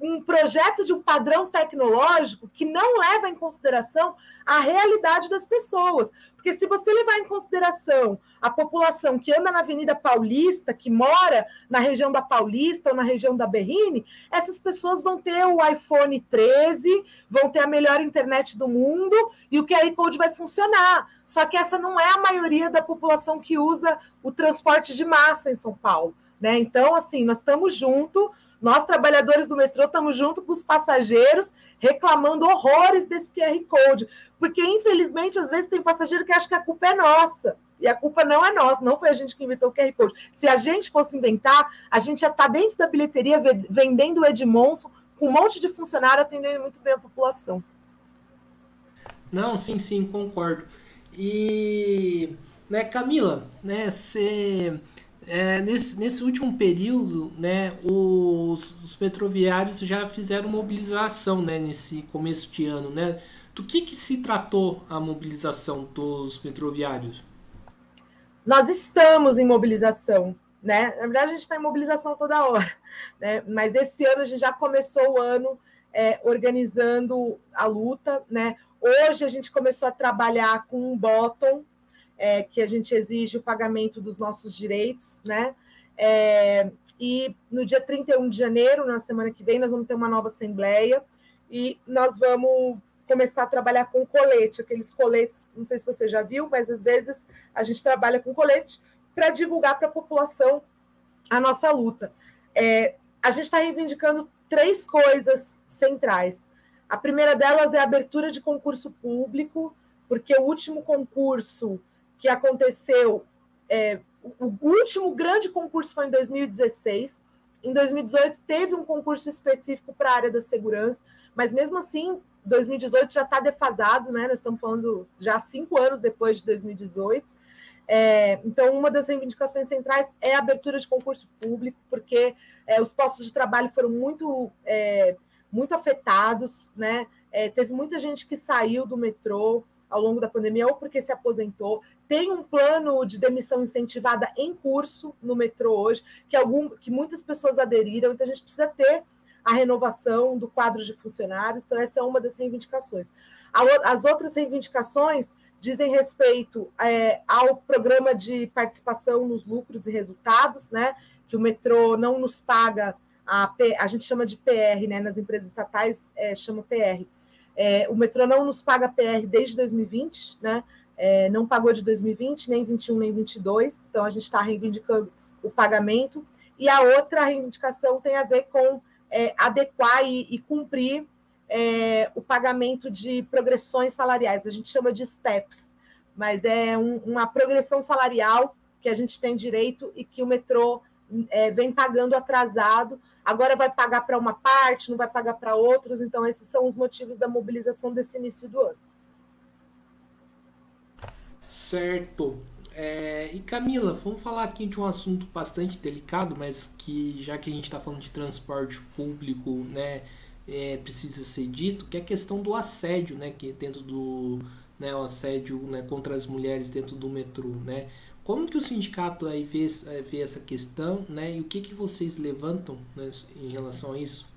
um projeto de um padrão tecnológico que não leva em consideração a realidade das pessoas. Porque se você levar em consideração a população que anda na Avenida Paulista, que mora na região da Paulista ou na região da Berrini, essas pessoas vão ter o iPhone 13, vão ter a melhor internet do mundo e o QR Code vai funcionar. Só que essa não é a maioria da população que usa o transporte de massa em São Paulo, né? Então, assim, nós estamos juntos, nós, trabalhadores do metrô, estamos junto com os passageiros reclamando horrores desse QR Code, porque, infelizmente, às vezes tem passageiro que acha que a culpa é nossa, e a culpa não é nossa, não foi a gente que inventou o QR Code. Se a gente fosse inventar, a gente já está dentro da bilheteria vendendo o Edmondson, com um monte de funcionário atendendo muito bem a população. Não, sim, concordo. E, né, Camila, né, nesse último período, né, os metroviários já fizeram mobilização, né, nesse começo de ano, né? Do que se tratou a mobilização dos metroviários? Nós estamos em mobilização, né? Na verdade, a gente está em mobilização toda hora, né? Mas esse ano a gente já começou o ano organizando a luta, né? Hoje a gente começou a trabalhar com um bottom, que a gente exige o pagamento dos nossos direitos, né? E no dia 31 de janeiro, na semana que vem, nós vamos ter uma nova assembleia e nós vamos começar a trabalhar com colete, aqueles coletes, não sei se você já viu, mas às vezes a gente trabalha com colete para divulgar para a população a nossa luta. A gente está reivindicando 3 coisas centrais. A primeira delas é a abertura de concurso público, porque o último concurso que aconteceu, o último grande concurso foi em 2016, em 2018 teve um concurso específico para a área da segurança, mas mesmo assim, 2018 já está defasado, né? Nós estamos falando já 5 anos depois de 2018. Então, uma das reivindicações centrais é a abertura de concurso público, porque os postos de trabalho foram muito afetados, né? Teve muita gente que saiu do metrô ao longo da pandemia, ou porque se aposentou. Tem um plano de demissão incentivada em curso no metrô hoje, que muitas pessoas aderiram, então a gente precisa ter a renovação do quadro de funcionários, então essa é uma das reivindicações. As outras reivindicações dizem respeito ao programa de participação nos lucros e resultados, né? Que o metrô não nos paga, a gente chama de PR, né? Nas empresas estatais chama PR. O metrô não nos paga PR desde 2020, né? Não pagou de 2020, nem 21, nem 22, então a gente está reivindicando o pagamento. E a outra reivindicação tem a ver com adequar e cumprir o pagamento de progressões salariais, a gente chama de STEPs, mas é uma progressão salarial que a gente tem direito e que o metrô vem pagando atrasado, agora vai pagar para uma parte, não vai pagar para outros, então esses são os motivos da mobilização desse início do ano. Certo. E Camila, vamos falar aqui de um assunto bastante delicado, mas que já que a gente está falando de transporte público, né, precisa ser dito, que é a questão do assédio, né, que dentro do, né, o assédio, né, contra as mulheres dentro do metrô, né? Como que o sindicato aí vê essa questão, né, e o que vocês levantam, né, em relação a isso?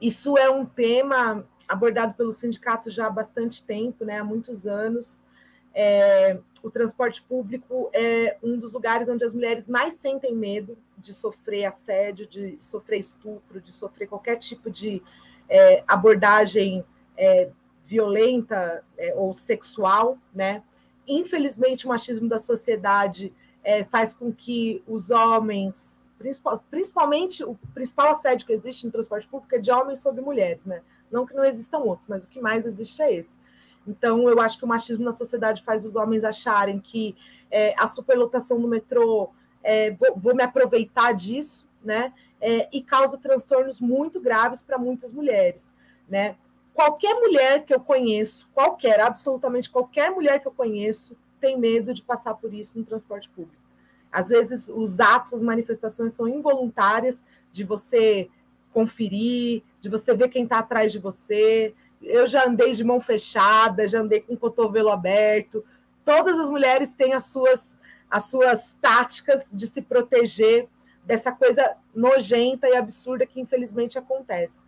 Isso é um tema abordado pelo sindicato já há bastante tempo, né, há muitos anos. O transporte público é um dos lugares onde as mulheres mais sentem medo de sofrer assédio, de sofrer estupro, de sofrer qualquer tipo de abordagem violenta ou sexual, né? Infelizmente, o machismo da sociedade faz com que os homens, principalmente o principal assédio que existe no transporte público é de homens sobre mulheres, né? Não que não existam outros, mas o que mais existe é esse. Então, eu acho que o machismo na sociedade faz os homens acharem que a superlotação no metrô, vou me aproveitar disso, né? E causa transtornos muito graves para muitas mulheres, né? Qualquer mulher que eu conheço, absolutamente qualquer mulher que eu conheço, tem medo de passar por isso no transporte público. Às vezes, os atos, as manifestações são involuntárias, de você conferir, de você ver quem está atrás de você. Eu já andei de mão fechada, já andei com o cotovelo aberto. Todas as mulheres têm as suas táticas de se proteger dessa coisa nojenta e absurda que, infelizmente, acontece.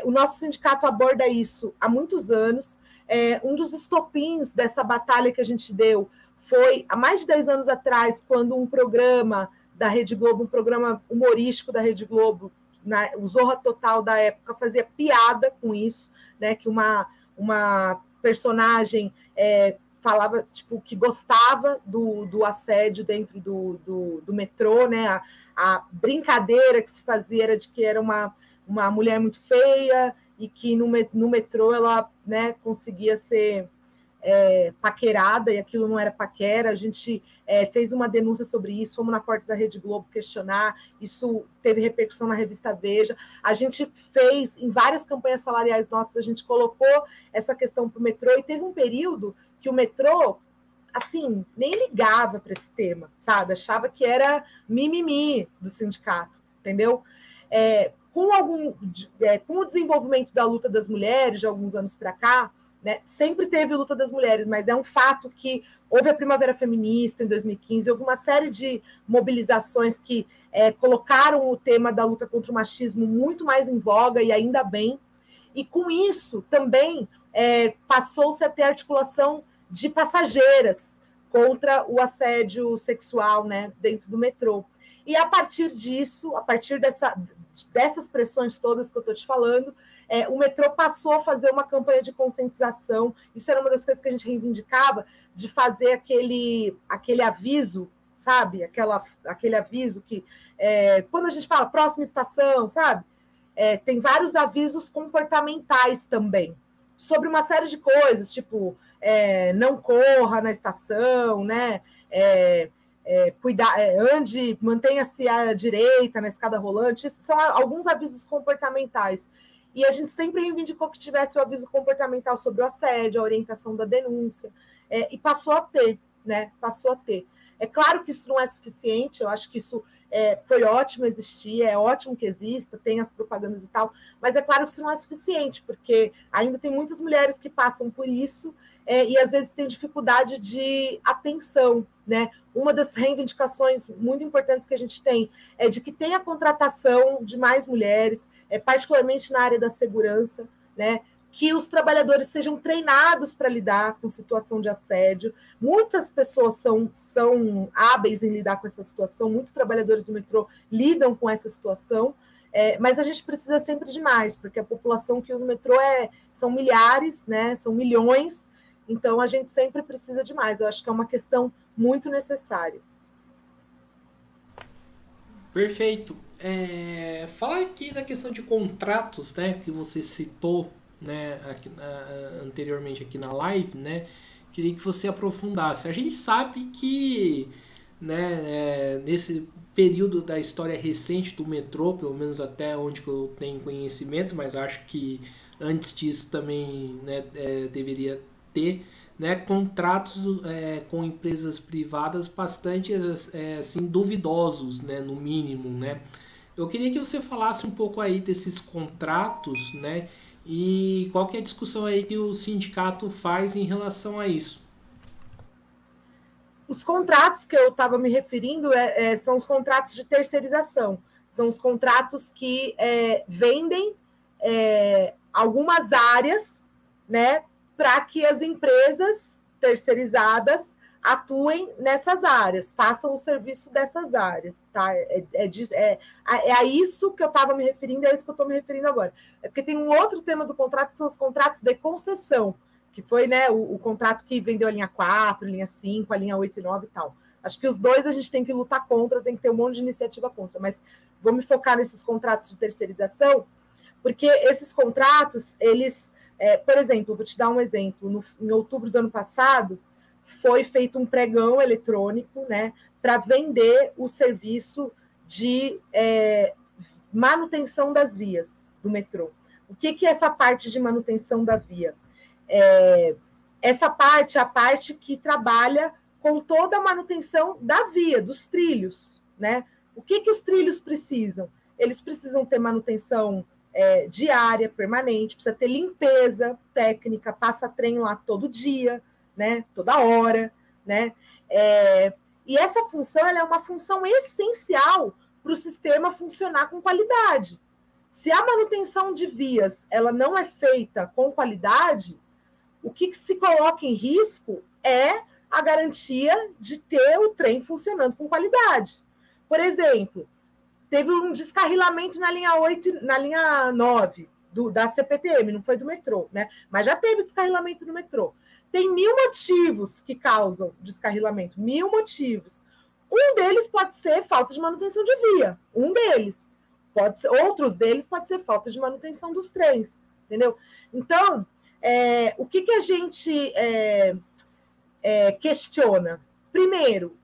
O nosso sindicato aborda isso há muitos anos. Um dos estopins dessa batalha que a gente deu foi, há mais de 10 anos atrás, quando um programa da Rede Globo, um programa humorístico da Rede Globo, o Zorra Total da época, fazia piada com isso, né, que uma personagem falava tipo, que gostava do assédio dentro do metrô, né? A brincadeira que se fazia era de que era uma mulher muito feia e que no metrô ela, né, conseguia ser paquerada, e aquilo não era paquera. A gente fez uma denúncia sobre isso, fomos na porta da Rede Globo questionar, isso teve repercussão na revista Veja. A gente fez, em várias campanhas salariais nossas, a gente colocou essa questão para o metrô, e teve um período que o metrô, assim, nem ligava para esse tema, sabe? Achava que era mimimi do sindicato, entendeu? Com o desenvolvimento da luta das mulheres, de alguns anos para cá, né, sempre teve luta das mulheres, mas é um fato que houve a Primavera Feminista em 2015, houve uma série de mobilizações que colocaram o tema da luta contra o machismo muito mais em voga, e ainda bem. E com isso também passou-se a ter articulação de passageiras contra o assédio sexual, né, dentro do metrô. E a partir disso, a partir dessas pressões todas que eu estou te falando, o metrô passou a fazer uma campanha de conscientização. Isso era uma das coisas que a gente reivindicava, de fazer aquele aviso, sabe? Aquele aviso que, quando a gente fala próxima estação, sabe? Tem vários avisos comportamentais também, sobre uma série de coisas, tipo, não corra na estação, né? ande, mantenha-se à direita na escada rolante. Esses são alguns avisos comportamentais. E a gente sempre reivindicou que tivesse o aviso comportamental sobre o assédio, a orientação da denúncia, e passou a ter, né? Passou a ter. É claro que isso não é suficiente, eu acho que isso foi ótimo existir, é ótimo que exista, tem as propagandas e tal, mas é claro que isso não é suficiente, porque ainda tem muitas mulheres que passam por isso e às vezes tem dificuldade de atenção, né? Uma das reivindicações muito importantes que a gente tem é de que tenha contratação de mais mulheres, particularmente na área da segurança, né? Que os trabalhadores sejam treinados para lidar com situação de assédio. Muitas pessoas são hábeis em lidar com essa situação, muitos trabalhadores do metrô lidam com essa situação, mas a gente precisa sempre de mais, porque a população que usa o metrô são milhares, né? São milhões, então a gente sempre precisa de mais. Eu acho que é uma questão muito necessária. Perfeito. Falar aqui da questão de contratos, né, que você citou, né, aqui, anteriormente aqui na live, né, queria que você aprofundasse. A gente sabe que, né, nesse período da história recente do metrô, pelo menos até onde que eu tenho conhecimento, mas acho que antes disso também, né, deveria ter, né, contratos com empresas privadas bastante assim, duvidosos, né, no mínimo, né. Eu queria que você falasse um pouco aí desses contratos, né, e qual que é a discussão aí que o sindicato faz em relação a isso? Os contratos que eu estava me referindo são os contratos de terceirização. São os contratos que vendem algumas áreas, né, para que as empresas terceirizadas atuem nessas áreas, façam o serviço dessas áreas, tá? É a isso que eu estava me referindo, é isso que eu estou me referindo agora. É porque tem um outro tema do contrato, que são os contratos de concessão, que foi, né, o contrato que vendeu a linha 4, a linha 5, a linha 8 e 9 e tal. Acho que os dois a gente tem que lutar contra, tem que ter um monte de iniciativa contra, mas vou me focar nesses contratos de terceirização, porque esses contratos, eles... por exemplo, vou te dar um exemplo. Em outubro do ano passado, foi feito um pregão eletrônico, né, para vender o serviço de manutenção das vias do metrô. O que é essa parte de manutenção da via? Essa parte é a parte que trabalha com toda a manutenção da via, dos trilhos, né? O que os trilhos precisam? Eles precisam ter manutenção diária, permanente, precisa ter limpeza técnica, passa trem lá todo dia, né? Toda hora, né? E essa função ela é uma função essencial para o sistema funcionar com qualidade. Se a manutenção de vias ela não é feita com qualidade, o que se coloca em risco é a garantia de ter o trem funcionando com qualidade. Por exemplo, teve um descarrilamento na linha 8, na linha 9 da CPTM, não foi do metrô, né? Mas já teve descarrilamento no metrô. Tem 1000 motivos que causam descarrilamento, 1000 motivos. Um deles pode ser falta de manutenção de via, um deles. Outros deles pode ser falta de manutenção dos trens, entendeu? Então, o que a gente questiona? Primeiro,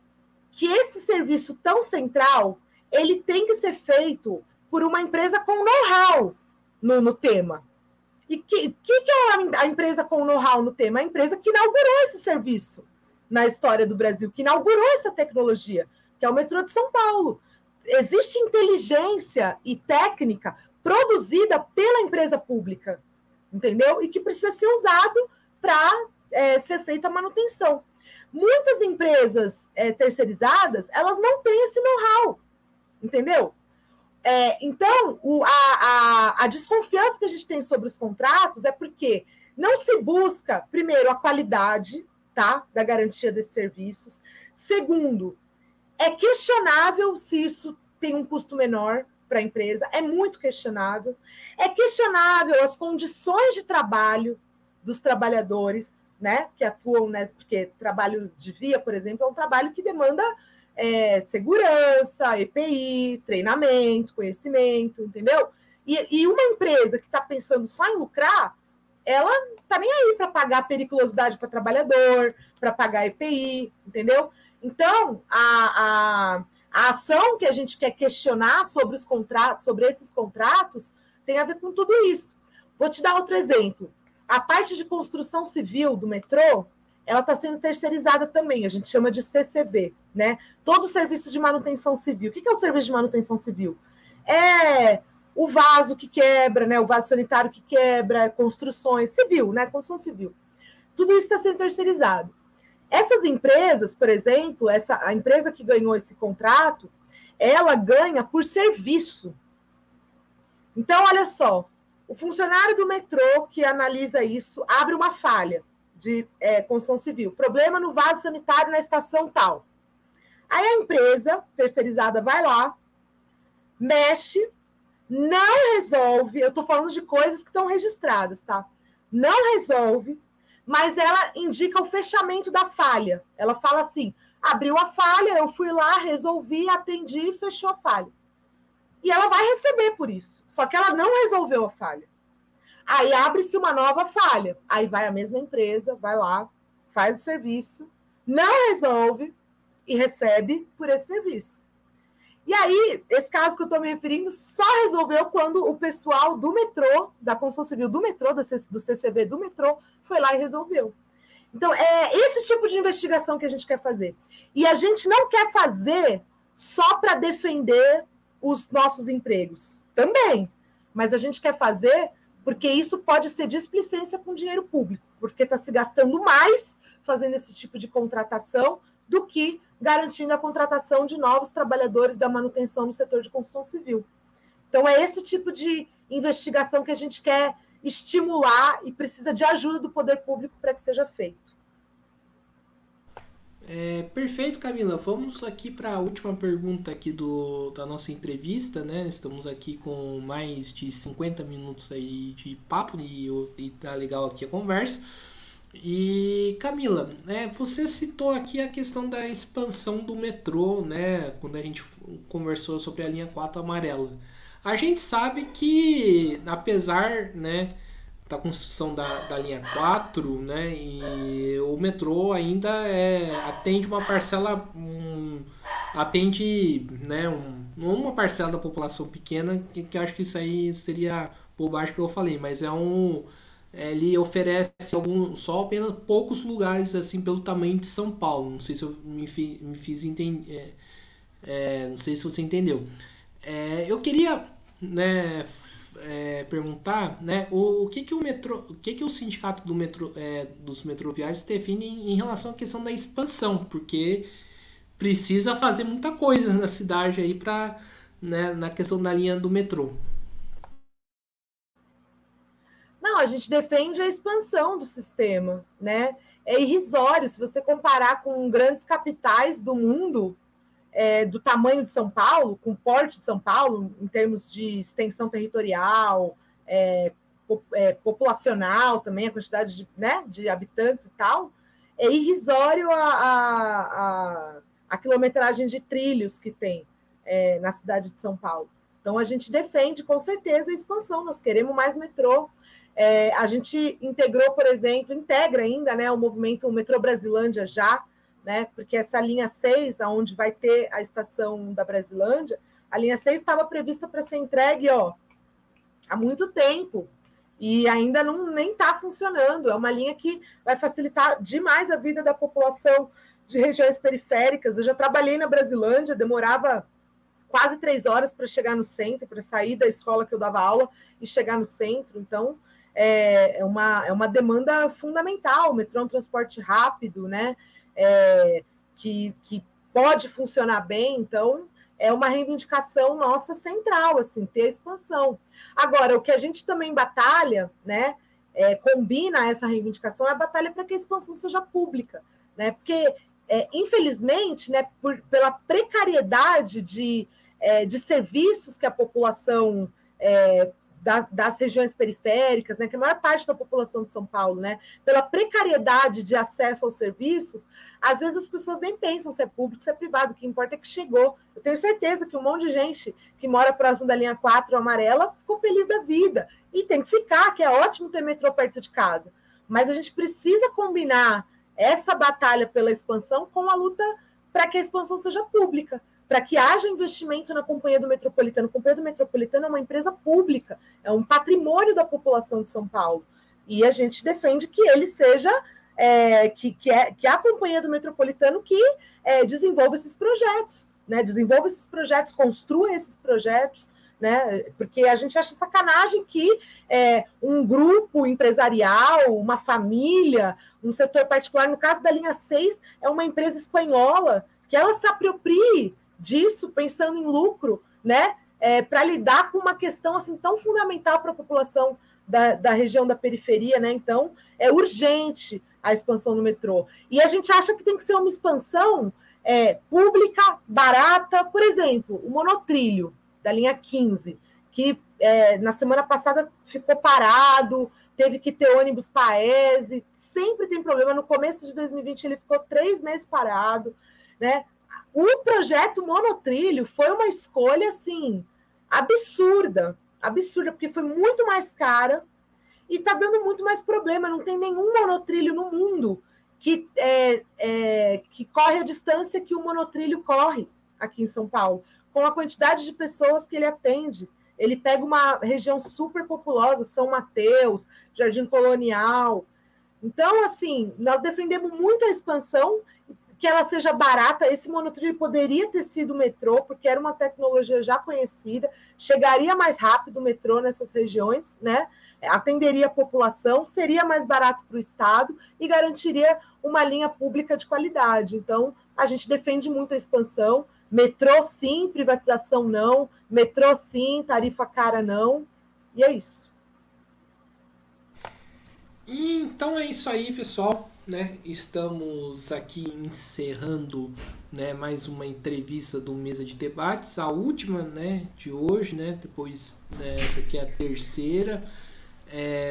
que esse serviço tão central, ele tem que ser feito por uma empresa com know-how no tema. E que é a empresa com know-how no tema? A empresa que inaugurou esse serviço na história do Brasil, que inaugurou essa tecnologia, que é o metrô de São Paulo. Existe inteligência e técnica produzida pela empresa pública, entendeu? E que precisa ser usado para ser feita a manutenção. Muitas empresas terceirizadas, elas não têm esse know-how, entendeu? Então, a desconfiança que a gente tem sobre os contratos é porque não se busca, primeiro, a qualidade, tá, da garantia desses serviços. Segundo, é questionável se isso tem um custo menor para a empresa, é muito questionável. É questionável as condições de trabalho dos trabalhadores, né, que atuam, né, porque trabalho de via, por exemplo, é um trabalho que demanda segurança, EPI, treinamento, conhecimento, entendeu? E uma empresa que está pensando só em lucrar, ela não está nem aí para pagar periculosidade para trabalhador, para pagar EPI, entendeu? Então, a ação que a gente quer questionar sobre os contratos, sobre esses contratos, tem a ver com tudo isso. Vou te dar outro exemplo. A parte de construção civil do metrô, ela está sendo terceirizada também, a gente chama de CCV, né? Todo o serviço de manutenção civil. O que é o serviço de manutenção civil? É o vaso que quebra, né? O vaso sanitário que quebra, construções civil, né? Construção civil. Tudo isso está sendo terceirizado. Essas empresas, por exemplo, a empresa que ganhou esse contrato, ela ganha por serviço. Então, olha só, o funcionário do metrô que analisa isso abre uma falha de construção civil. Problema no vaso sanitário na estação tal. Aí a empresa terceirizada vai lá, mexe, não resolve. Eu estou falando de coisas que estão registradas, tá? Não resolve, mas ela indica o fechamento da falha. Ela fala assim, abriu a falha, eu fui lá, resolvi, atendi e fechou a falha. E ela vai receber por isso. Só que ela não resolveu a falha. Aí abre-se uma nova falha. Aí vai a mesma empresa, vai lá, faz o serviço, não resolve e recebe por esse serviço. E aí, esse caso que eu estou me referindo só resolveu quando o pessoal do metrô, da construção civil do metrô, do CCV do metrô, foi lá e resolveu. Então, é esse tipo de investigação que a gente quer fazer. E a gente não quer fazer só para defender os nossos empregos. Também. Mas a gente quer fazer porque isso pode ser displicência com dinheiro público, porque está se gastando mais fazendo esse tipo de contratação do que garantindo a contratação de novos trabalhadores da manutenção no setor de construção civil. Então, é esse tipo de investigação que a gente quer estimular e precisa de ajuda do poder público para que seja feito. Perfeito, Camila. Vamos aqui para a última pergunta aqui da nossa entrevista, né? Estamos aqui com mais de 50 minutos aí de papo e tá legal aqui a conversa. E Camila, você citou aqui a questão da expansão do metrô, né? Quando a gente conversou sobre a linha 4 amarela. A gente sabe que, apesar, né, da construção da linha 4, né, e o metrô ainda atende uma parcela, atende, né, uma parcela da população pequena, que eu acho que isso aí seria bobagem que eu falei, mas ele oferece só apenas poucos lugares assim pelo tamanho de São Paulo. Não sei se eu me fiz entender, não sei se você entendeu. Eu queria, né, perguntar, né, o que o metrô, o que o sindicato do metrô, dos metroviários define em relação à questão da expansão, porque precisa fazer muita coisa na cidade aí para, né, na questão da linha do metrô. Não, a gente defende a expansão do sistema, né? É irrisório se você comparar com grandes capitais do mundo, do tamanho de São Paulo, com o porte de São Paulo, em termos de extensão territorial, populacional também, a quantidade de habitantes e tal, é irrisório a quilometragem de trilhos que tem na cidade de São Paulo. Então, a gente defende, com certeza, a expansão. Nós queremos mais metrô. A gente integrou, por exemplo, integra ainda, né, o movimento Metrô Brasilândia já, né, porque essa linha 6, onde vai ter a estação da Brasilândia, a linha 6 estava prevista para ser entregue há muito tempo e ainda nem está funcionando. É uma linha que vai facilitar demais a vida da população de regiões periféricas. Eu já trabalhei na Brasilândia, demorava quase 3 horas para chegar no centro, para sair da escola que eu dava aula e chegar no centro. Então, é uma demanda fundamental. O metrô é um transporte rápido, né? Que pode funcionar bem. Então, é uma reivindicação nossa central, assim, ter a expansão. Agora, o que a gente também batalha, né? Combina essa reivindicação, é a batalha para que a expansão seja pública, né? Porque, infelizmente, né, pela precariedade de serviços que a população das regiões periféricas, né, que a maior parte da população de São Paulo, né, pela precariedade de acesso aos serviços, às vezes as pessoas nem pensam se é público, se é privado, o que importa é que chegou. Eu tenho certeza que um monte de gente que mora próximo da linha 4 amarela ficou feliz da vida, e tem que ficar, que é ótimo ter metrô perto de casa, mas a gente precisa combinar essa batalha pela expansão com a luta para que a expansão seja pública, para que haja investimento na Companhia do Metropolitano. A Companhia do Metropolitano é uma empresa pública, é um patrimônio da população de São Paulo. E a gente defende que ele seja, que a Companhia do Metropolitano que desenvolva esses projetos, né? Desenvolva esses projetos, construa esses projetos, né? Porque a gente acha sacanagem que um grupo empresarial, uma família, um setor particular, no caso da linha 6, é uma empresa espanhola, que ela se aproprie disso, pensando em lucro, né? Para lidar com uma questão assim tão fundamental para a população da região da periferia, né? Então, é urgente a expansão do metrô. E a gente acha que tem que ser uma expansão pública, barata. Por exemplo, o monotrilho da linha 15, que na semana passada ficou parado, teve que ter ônibus Paese, sempre tem problema. No começo de 2020 ele ficou 3 meses parado, né? O projeto monotrilho foi uma escolha assim absurda, porque foi muito mais cara e está dando muito mais problema. Não tem nenhum monotrilho no mundo que corre a distância que o monotrilho corre aqui em São Paulo, com a quantidade de pessoas que ele atende. Ele pega uma região super populosa, São Mateus, Jardim Colonial. Então, assim, nós defendemos muito a expansão, que ela seja barata. Esse monotrilho poderia ter sido o metrô, porque era uma tecnologia já conhecida, chegaria mais rápido o metrô nessas regiões, né? Atenderia a população, seria mais barato para o Estado e garantiria uma linha pública de qualidade. Então, a gente defende muito a expansão. Metrô sim, privatização não. Metrô sim, tarifa cara não. E é isso. Então é isso aí, pessoal, né? Estamos aqui encerrando, né, mais uma entrevista do Mesa de Debates, a última, né, de hoje, né? Depois, né, essa aqui é a terceira.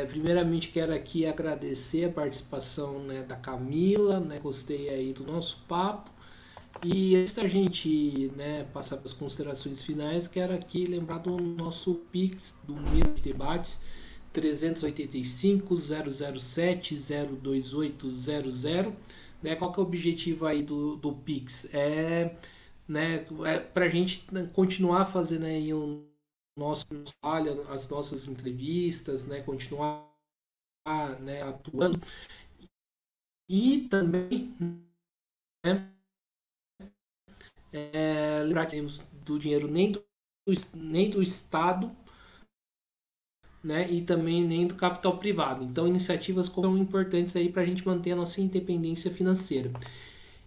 Primeiramente quero aqui agradecer a participação, né, da Camila, né? Gostei aí do nosso papo. E antes da gente, né, passar para as considerações finais, quero aqui lembrar do nosso Pix do Mesa de Debates, 385-007-02800, né? Qual que é o objetivo aí do Pix? Né, para a gente continuar fazendo aí o nosso trabalho, as nossas entrevistas, né? Continuar, né, atuando. E também, né, lembrar que temos do dinheiro nem do Estado, né, e também nem do capital privado. Então, iniciativas são importantes aí para a gente manter a nossa independência financeira.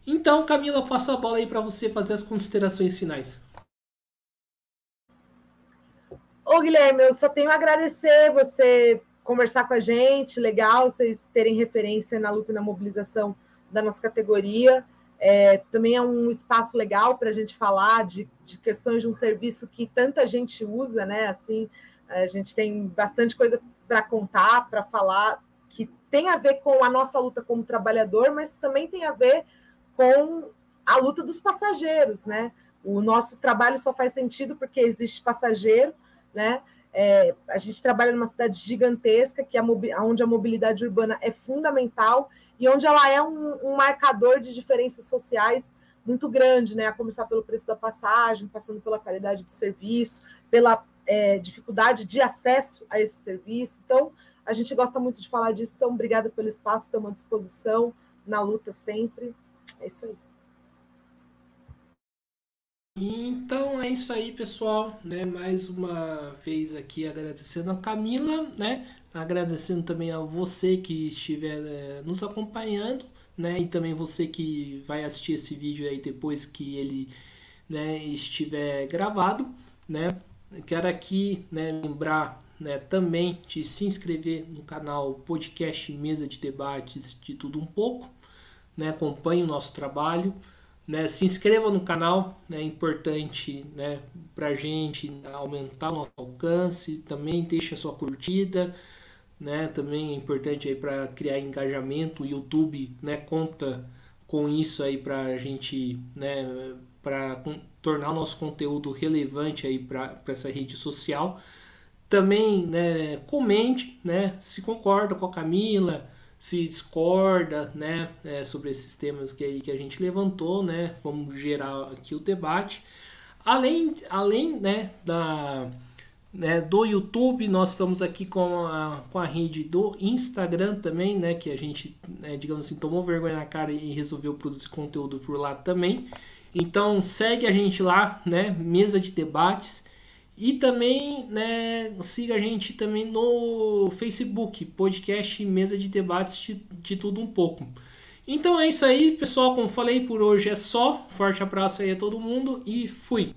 Então, Camila, eu passo a bola aí para você fazer as considerações finais. Ô, Guilherme, eu só tenho a agradecer você conversar com a gente. Legal vocês terem referência na luta e na mobilização da nossa categoria. Também é um espaço legal para a gente falar de questões de um serviço que tanta gente usa, né? Assim, a gente tem bastante coisa para contar, para falar, que tem a ver com a nossa luta como trabalhador, mas também tem a ver com a luta dos passageiros, né? O nosso trabalho só faz sentido porque existe passageiro, né? A gente trabalha numa cidade gigantesca, onde a mobilidade urbana é fundamental e onde ela é um marcador de diferenças sociais muito grande, né? A começar pelo preço da passagem, passando pela qualidade do serviço, pela dificuldade de acesso a esse serviço. Então, a gente gosta muito de falar disso. Então, obrigada pelo espaço, estamos à disposição, na luta sempre. É isso aí. Então é isso aí, pessoal, né? Mais uma vez aqui agradecendo a Camila, né? Agradecendo também a você que estiver nos acompanhando, né? E também você que vai assistir esse vídeo aí depois que ele, né, estiver gravado, né? Quero aqui, né, lembrar, né, também de se inscrever no canal Podcast Mesa de Debates de Tudo Um Pouco, né? Acompanhe o nosso trabalho, né? Se inscreva no canal, né? É importante, né, para a gente aumentar o nosso alcance. Também deixe a sua curtida, né? Também é importante aí para criar engajamento. O YouTube, né, conta com isso aí para a gente, né, para tornar o nosso conteúdo relevante aí para essa rede social. Também, né, comente, né, se concorda com a Camila, se discorda, né, sobre esses temas que a gente levantou, né, vamos gerar aqui o debate. Além né, do YouTube, nós estamos aqui com a rede do Instagram também, né, que a gente, digamos assim, tomou vergonha na cara e resolveu produzir conteúdo por lá também. Então segue a gente lá, né, Mesa de Debates. E também, né, siga a gente também no Facebook, podcast Mesa de Debates de tudo um pouco. Então é isso aí, pessoal, como falei, por hoje é só. Forte abraço aí a todo mundo e fui!